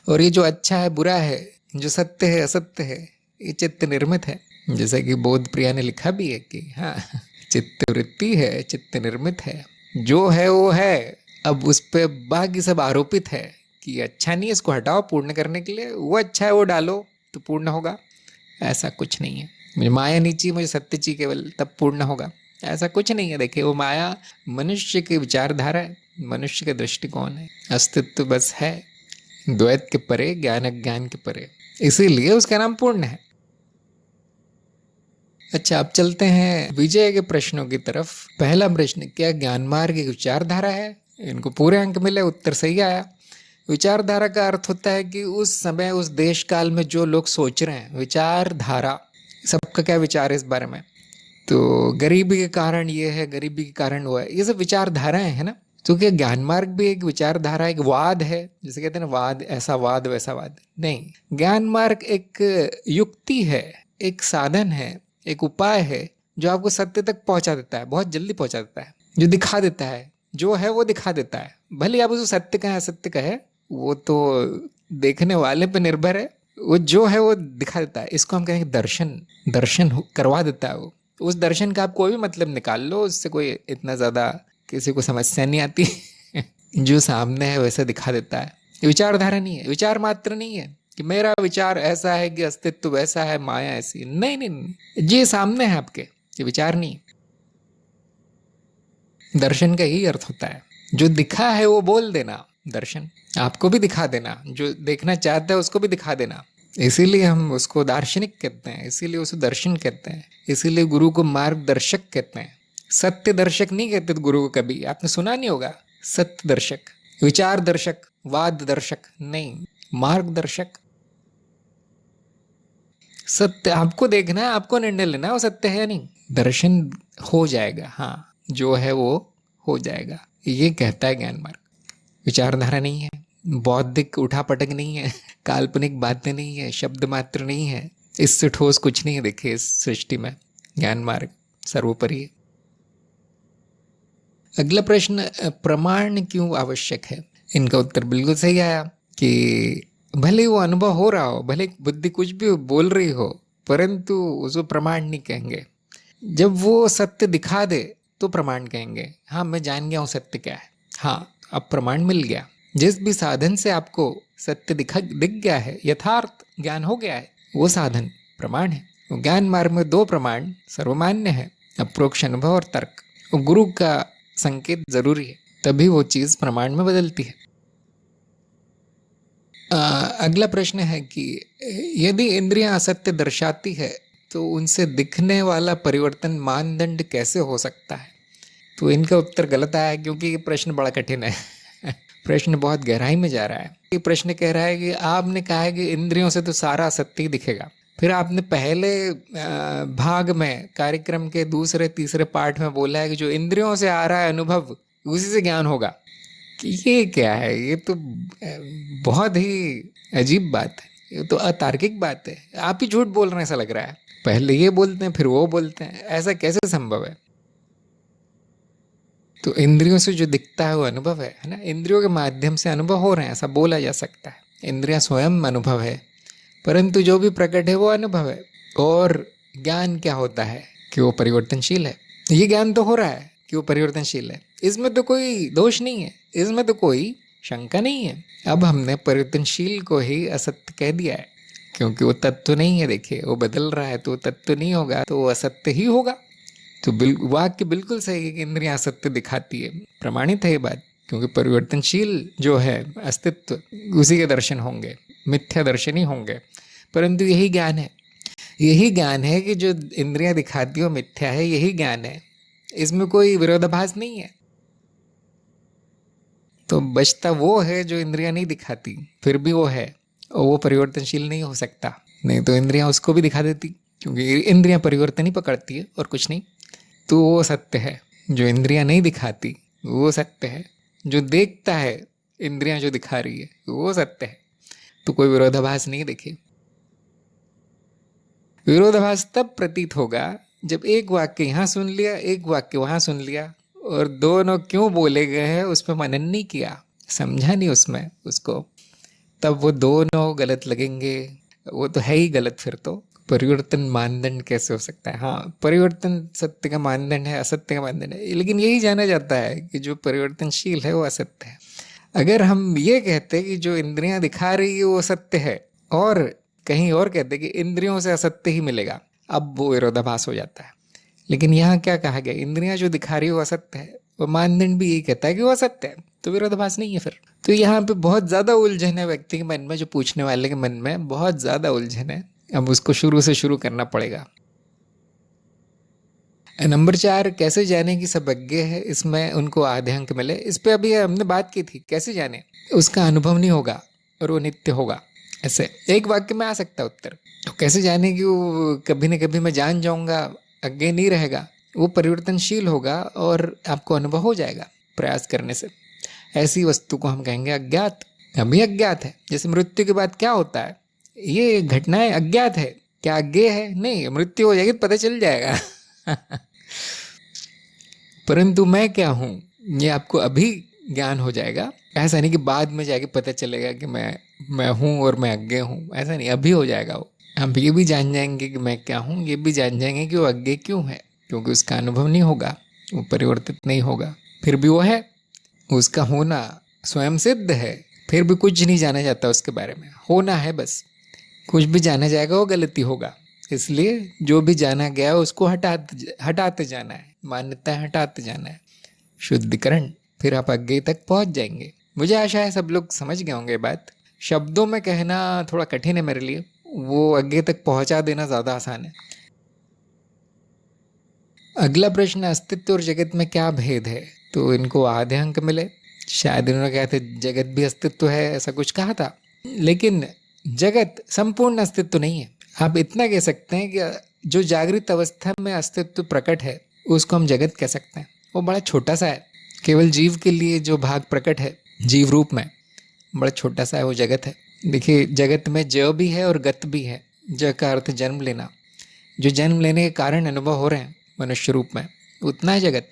Speaker 1: और ये जो अच्छा है बुरा है, जो सत्य है असत्य है, ये चित्त निर्मित है। जैसा कि बोध प्रिया ने लिखा भी है कि हाँ चित्त वृत्ति है, चित्त निर्मित है, जो है वो है। अब उस पर बाकी सब आरोपित है कि अच्छा नहीं है, इसको हटाओ पूर्ण करने के लिए, वो अच्छा है वो डालो तो पूर्ण होगा। ऐसा कुछ नहीं है, मुझे माया नहीं चाहिए, मुझे सत्य चाहिए केवल, तब पूर्ण होगा, ऐसा कुछ नहीं है। देखिए वो माया मनुष्य की विचारधारा है, मनुष्य का दृष्टिकोण है, अस्तित्व बस है द्वैत के परे, ज्ञान अज्ञान के परे, इसीलिए उसका नाम पूर्ण है। अच्छा अब चलते हैं विजय के प्रश्नों की तरफ। पहला प्रश्न, क्या ज्ञान मार्ग एक विचारधारा है? इनको पूरे अंक मिले, उत्तर सही आया। विचारधारा का अर्थ होता है कि उस समय उस देश काल में जो लोग सोच रहे हैं, विचारधारा, सबका क्या विचार है इस बारे में, तो गरीबी के कारण ये है, गरीबी के कारण वो है, ये सब विचारधाराएं है ना। तो क्या ज्ञान मार्ग भी एक विचारधारा, एक वाद है? जैसे कहते हैं ना वाद, ऐसा वाद वैसा वाद नहीं, ज्ञान मार्ग एक युक्ति है, एक साधन है, एक उपाय है जो आपको सत्य तक पहुंचा देता है, बहुत जल्दी पहुंचा देता है, जो दिखा देता है, जो है वो दिखा देता है। भले आप उसको सत्य कहें असत्य कहे, वो तो देखने वाले पे निर्भर है, वो जो है वो दिखा देता है। इसको हम कहेंगे दर्शन, दर्शन करवा देता है वो। उस दर्शन का आप कोई भी मतलब निकाल लो, उससे कोई इतना ज़्यादा किसी को समस्या नहीं आती जो सामने है वैसा दिखा देता है। ये विचारधारा नहीं है, विचार मात्र नहीं है कि मेरा विचार ऐसा है कि अस्तित्व वैसा है, माया ऐसी, नहीं नहीं नहीं, ये सामने है आपके, ये विचार नहीं। दर्शन का ही अर्थ होता है जो दिखा है वो बोल देना, दर्शन आपको भी दिखा देना, जो देखना चाहता है उसको भी दिखा देना। इसीलिए हम उसको दार्शनिक कहते हैं, इसीलिए उसे दर्शन कहते हैं, इसीलिए गुरु को मार्गदर्शक कहते हैं। सत्य दर्शक नहीं कहते गुरु को, कभी आपने सुना नहीं होगा सत्य दर्शक, विचार दर्शक, वाद दर्शक नहीं, मार्गदर्शक। सत्य आपको देखना है, आपको निर्णय लेना है वो सत्य है या नहीं, दर्शन हो जाएगा, हाँ जो है वो हो जाएगा, ये कहता है ज्ञान मार्ग। विचारधारा नहीं है, बौद्धिक उठापटक नहीं है, काल्पनिक बातें नहीं है, शब्द मात्र नहीं है, इससे ठोस कुछ नहीं है। देखिए इस सृष्टि में ज्ञान मार्ग सर्वोपरि है। अगला प्रश्न, प्रमाण क्यों आवश्यक है? इनका उत्तर बिल्कुल सही आया कि भले वो अनुभव हो रहा हो, भले बुद्धि कुछ भी बोल रही हो, परंतु उसको प्रमाण नहीं कहेंगे। जब वो सत्य दिखा दे तो प्रमाण कहेंगे। हाँ, मैं जान गया हूँ सत्य क्या है। हाँ, अब प्रमाण मिल गया। जिस भी साधन से आपको सत्य दिख गया है, यथार्थ ज्ञान हो गया है, वो साधन प्रमाण है। ज्ञान मार्ग में 2 प्रमाण सर्वमान्य है, अप्रोक्ष अनुभव और तर्क। गुरु का संकेत जरूरी है, तभी वो चीज प्रमाण में बदलती है। अगला प्रश्न है कि यदि इंद्रियां असत्य दर्शाती है तो उनसे दिखने वाला परिवर्तन मानदंड कैसे हो सकता है? तो इनका उत्तर गलत आया है, क्योंकि ये प्रश्न बड़ा कठिन है। प्रश्न बहुत गहराई में जा रहा है। ये प्रश्न कह रहा है कि आपने कहा है कि इंद्रियों से तो सारा असत्य ही दिखेगा, फिर आपने पहले भाग में कार्यक्रम के दूसरे तीसरे पार्ट में बोला है कि जो इंद्रियों से आ रहा है अनुभव उसी से ज्ञान होगा। ये क्या है? ये तो बहुत ही अजीब बात है, ये तो अतार्किक बात है। आप ही झूठ बोल रहे हैं ऐसा लग रहा है। पहले ये बोलते हैं फिर वो बोलते हैं, ऐसा कैसे संभव है? तो इंद्रियों से जो दिखता है वो अनुभव है ना। इंद्रियों के माध्यम से अनुभव हो रहे हैं ऐसा बोला जा सकता है। इंद्रियां स्वयं अनुभव है, परंतु जो भी प्रकट है वो अनुभव है। और ज्ञान क्या होता है कि वो परिवर्तनशील है। ये ज्ञान तो हो रहा है कि वो परिवर्तनशील है, इसमें तो कोई दोष नहीं है, इसमें तो कोई शंका नहीं है। अब हमने परिवर्तनशील को ही असत्य कह दिया है, क्योंकि वो तत्व नहीं है। देखिए, वो बदल रहा है तो वो तत्व नहीं होगा, तो वो असत्य ही होगा। तो वाक्य बिल्कुल सही है कि इंद्रियां असत्य दिखाती है, प्रमाणित है ये बात, क्योंकि परिवर्तनशील जो है अस्तित्व उसी के दर्शन होंगे, मिथ्या दर्शन ही होंगे। परंतु यही ज्ञान है, यही ज्ञान है कि जो इंद्रियां दिखाती हो मिथ्या है, यही ज्ञान है, इसमें कोई विरोधाभास नहीं है। तो बचता वो है जो इंद्रियां नहीं दिखाती, फिर भी वो है और वो परिवर्तनशील नहीं हो सकता। नहीं तो इंद्रियां उसको भी दिखा देती, क्योंकि इंद्रियां परिवर्तन ही पकड़ती है और कुछ नहीं। तो वो सत्य है। जो इंद्रियां नहीं दिखाती वो सत्य है, जो देखता है इंद्रियां जो दिखा रही है वो सत्य है। तो कोई विरोधाभास नहीं देखे। विरोधाभास तब प्रतीत होगा जब एक वाक्य यहाँ सुन लिया, एक वाक्य वहाँ सुन लिया, और दोनों क्यों बोले गए हैं उस पर मनन नहीं किया, समझा नहीं उसमें उसको, तब वो दोनों गलत लगेंगे। वो तो है ही गलत। फिर तो परिवर्तन मानदंड कैसे हो सकता है? हाँ, परिवर्तन सत्य का मानदंड है, असत्य का मानदंड है, लेकिन यही जाना जाता है कि जो परिवर्तनशील है वो असत्य है। अगर हम ये कहते कि जो इंद्रियां दिखा रही है वो सत्य है, और कहीं और कहते कि इंद्रियों से असत्य ही मिलेगा, अब वो विरोधाभास हो जाता है। लेकिन यहाँ क्या कहा गया? इंद्रियां जो दिखा रही है वो असत्य है, वो मानदंड भी यही कहता है कि वो असत्य है, तो विरोधाभास नहीं है फिर। तो यहाँ पे बहुत ज्यादा उलझन है व्यक्ति के मन में, जो पूछने वाले के मन में बहुत ज्यादा उलझन है। अब उसको शुरू से शुरू करना पड़ेगा। नंबर 4, कैसे जाने कि सब अज्ञे है, इसमें उनको आधे अंक मिले। इस पे अभी हमने बात की थी, कैसे जाने? उसका अनुभव नहीं होगा और वो नित्य होगा। ऐसे एक वाक्य में आ सकता है उत्तर। तो कैसे जाने कि वो कभी न कभी मैं जान जाऊंगा, अज्ञे नहीं रहेगा, वो परिवर्तनशील होगा और आपको अनुभव हो जाएगा प्रयास करने से। ऐसी वस्तु को हम कहेंगे अज्ञात। अभी अज्ञात है। जैसे मृत्यु के बाद क्या होता है, ये घटनाएं अज्ञात है। क्या अज्ञेय है? नहीं, मृत्यु हो जाएगी तो पता चल जाएगा। परंतु मैं क्या हूं ये आपको अभी ज्ञान हो जाएगा। ऐसा नहीं कि बाद में जाके पता चलेगा कि मैं हूं और मैं अज्ञेय हूं, ऐसा नहीं, अभी हो जाएगा वो। हम ये भी जान जाएंगे कि मैं क्या हूं, ये भी जान जाएंगे कि वो अज्ञेय क्यों है, क्योंकि उसका अनुभव नहीं होगा, वो परिवर्तित नहीं होगा। फिर भी वो है, उसका होना स्वयं सिद्ध है, फिर भी कुछ नहीं जाना जाता उसके बारे में, होना है बस। कुछ भी जाना जाएगा वो गलती होगा। इसलिए जो भी जाना गया उसको हटाते जाना है, मान्यता हटाते जाना है, शुद्धिकरण। फिर आप अज्ञेय तक पहुंच जाएंगे। मुझे आशा है सब लोग समझ गए होंगे बात। शब्दों में कहना थोड़ा कठिन है मेरे लिए, वो अज्ञेय तक पहुंचा देना ज्यादा आसान है। अगला प्रश्न, अस्तित्व और जगत में क्या भेद है? तो इनको आधे अंक मिले। शायद इन्होंने कहा था जगत भी अस्तित्व है, ऐसा कुछ कहा था, लेकिन जगत संपूर्ण अस्तित्व नहीं है। आप इतना कह सकते हैं कि जो जागृत अवस्था में अस्तित्व प्रकट है उसको हम जगत कह सकते हैं। वो बड़ा छोटा सा है, केवल जीव के लिए जो भाग प्रकट है जीव रूप में, बड़ा छोटा सा है, वो जगत है। देखिए, जगत में ज भी है और गत भी है। ज का अर्थ जन्म लेना, जो जन्म लेने के कारण अनुभव हो रहे हैं मनुष्य रूप में, उतना है जगत।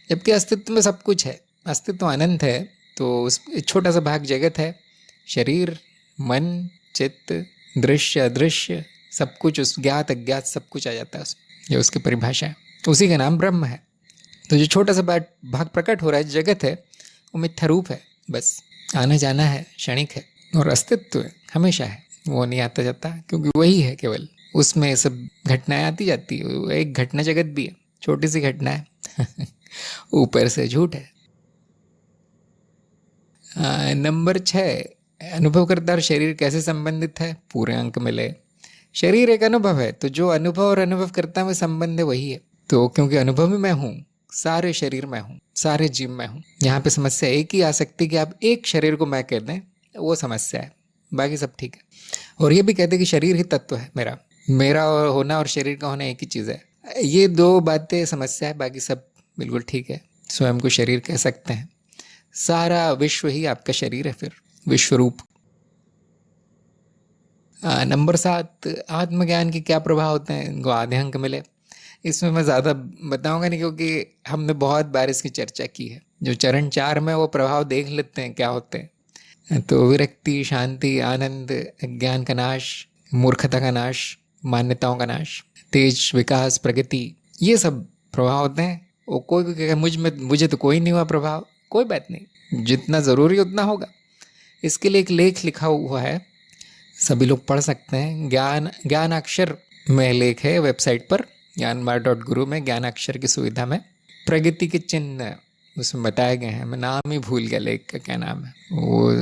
Speaker 1: जबकि अस्तित्व में सब कुछ है, अस्तित्व अनंत है, तो उस छोटा सा भाग जगत है। शरीर, मन, चित्त, दृश्य, अदृश्य, सब कुछ, उस ज्ञात अज्ञात सब कुछ आ जाता है उसमें। ये उसकी परिभाषा है, उसी का नाम ब्रह्म है। तो जो छोटा सा भाग प्रकट हो रहा है, जगत है, वो मिथ्या रूप है, बस आना जाना है, क्षणिक है, और अस्तित्व हमेशा है, वो नहीं आता जाता, क्योंकि वही है केवल, उसमें सब घटनाएं आती जाती है। एक घटना जगत भी है, छोटी सी घटना है ऊपर से झूठ है। नंबर 6, अनुभव करता और शरीर कैसे संबंधित है? पूरे अंक मिले। शरीर एक अनुभव है, तो जो अनुभव और अनुभव करता में संबंध है वही है। तो क्योंकि अनुभव में मैं हूँ, सारे शरीर में हूँ, सारे जीव में हूँ। यहाँ पे समस्या एक ही आ सकती है कि आप एक शरीर को मैं कह दें, वो समस्या है, बाकी सब ठीक है। और ये भी कहते कि शरीर ही तत्व है मेरा, मेरा होना और शरीर का होना एक ही चीज़ है। ये 2 बातें समस्या है, बाकी सब बिल्कुल ठीक है। स्वयं को शरीर कह सकते हैं, सारा विश्व ही आपका शरीर है, फिर विश्वरूप। नंबर 7, आत्मज्ञान के क्या प्रभाव होते हैं? इनको आधे अंक मिले। इसमें मैं ज़्यादा बताऊंगा नहीं, क्योंकि हमने बहुत बार इसकी चर्चा की है। जो चरण 4 में वो प्रभाव देख लेते हैं क्या होते हैं। तो विरक्ति, शांति, आनंद, ज्ञान का नाश, मूर्खता का नाश, मान्यताओं का नाश, तेज, विकास, प्रगति, ये सब प्रभाव होते हैं। वो कोई कहेगा मुझे तो कोई नहीं हुआ प्रभाव, कोई बात नहीं, जितना ज़रूरी उतना होगा। इसके लिए एक लेख लिखा हुआ है, सभी लोग पढ़ सकते हैं। ज्ञानाक्षर में लेख है वेबसाइट पर, ज्ञानमार्ग.गुरु में ज्ञानाक्षर की सुविधा में प्रगति के चिन्ह उसमें बताए गए हैं। मैं नाम ही भूल गया लेख का, क्या नाम है।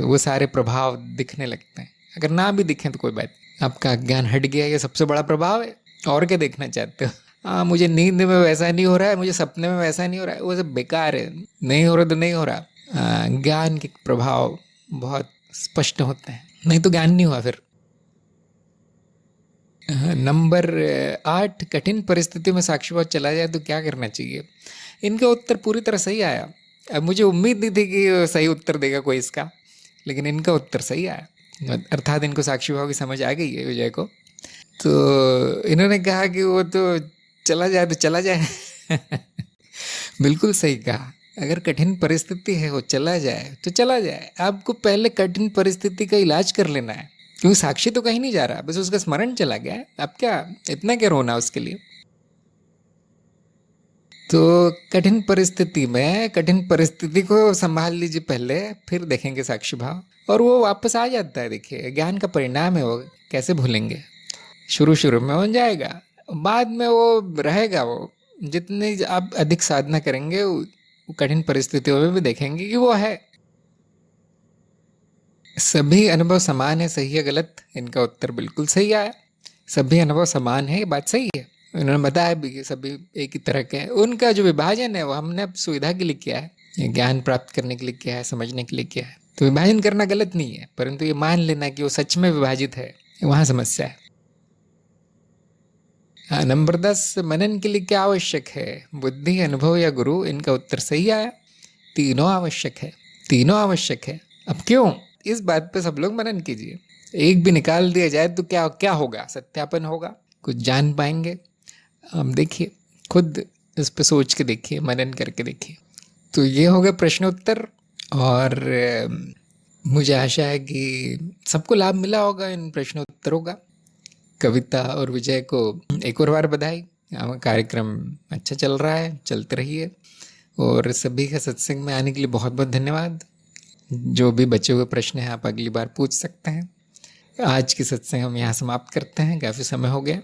Speaker 1: वो सारे प्रभाव दिखने लगते हैं। अगर ना भी दिखें तो कोई बात, आपका ज्ञान हट गया, ये सबसे बड़ा प्रभाव है। और क्या देखना चाहते हो? हाँ, मुझे नींद में वैसा नहीं हो रहा है, मुझे सपने में वैसा नहीं हो रहा है, वो सब बेकार है, नहीं हो रहा तो नहीं हो रहा। ज्ञान के प्रभाव बहुत स्पष्ट होते हैं, नहीं तो ज्ञान नहीं हुआ फिर। नंबर 8, कठिन परिस्थितियों में साक्षीभाव चला जाए तो क्या करना चाहिए? इनका उत्तर पूरी तरह सही आया। अब मुझे उम्मीद नहीं थी कि सही उत्तर देगा कोई इसका, लेकिन इनका उत्तर सही आया। अर्थात इनको साक्षीभाव की समझ आ गई है विजय को। तो इन्होंने कहा कि वो तो चला जाए तो चला जाए बिल्कुल सही कहा। अगर कठिन परिस्थिति है, वो चला जाए तो चला जाए। आपको पहले कठिन परिस्थिति का इलाज कर लेना है, क्योंकि साक्षी तो कहीं नहीं जा रहा, बस उसका स्मरण चला गया है। अब क्या इतना क्या रोना उसके लिए? तो कठिन परिस्थिति में कठिन परिस्थिति को संभाल लीजिए पहले, फिर देखेंगे साक्षी भाव, और वो वापस आ जाता है। देखिए, ज्ञान का परिणाम है वो, कैसे भूलेंगे? शुरू में हो जाएगा, बाद में वो रहेगा। वो जितनी आप अधिक साधना करेंगे, कठिन परिस्थितियों में भी देखेंगे कि वो है। सभी अनुभव समान है, सही है गलत? इनका उत्तर बिल्कुल सही आया। सभी अनुभव समान है, ये बात सही है। उन्होंने बताया भी कि सभी एक ही तरह के हैं। उनका जो विभाजन है वो हमने सुविधा के लिए किया है, ज्ञान प्राप्त करने के लिए किया है, समझने के लिए किया है। तो विभाजन करना गलत नहीं है, परंतु ये मान लेना कि वो सच में विभाजित है, वहाँ समस्या है। नंबर 10, मनन के लिए क्या आवश्यक है? बुद्धि, अनुभव या गुरु? इनका उत्तर सही आया। तीनों आवश्यक है, तीनों आवश्यक है। अब क्यों? इस बात पे सब लोग मनन कीजिए। एक भी निकाल दिया जाए तो क्या क्या होगा? सत्यापन होगा, कुछ जान पाएंगे। अब देखिए, खुद इस पे सोच के देखिए, मनन करके देखिए। तो ये होगा प्रश्नोत्तर, और मुझे आशा है कि सबको लाभ मिला होगा इन प्रश्नोत्तरों का। कविता और विजय को एक और बार बधाई। कार्यक्रम अच्छा चल रहा है, चलते रहिए। और सभी का सत्संग में आने के लिए बहुत बहुत धन्यवाद। जो भी बचे हुए प्रश्न हैं आप अगली बार पूछ सकते हैं। आज की सत्संग हम यहाँ समाप्त करते हैं, काफ़ी समय हो गया।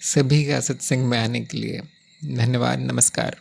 Speaker 1: सभी का सत्संग में आने के लिए धन्यवाद, नमस्कार।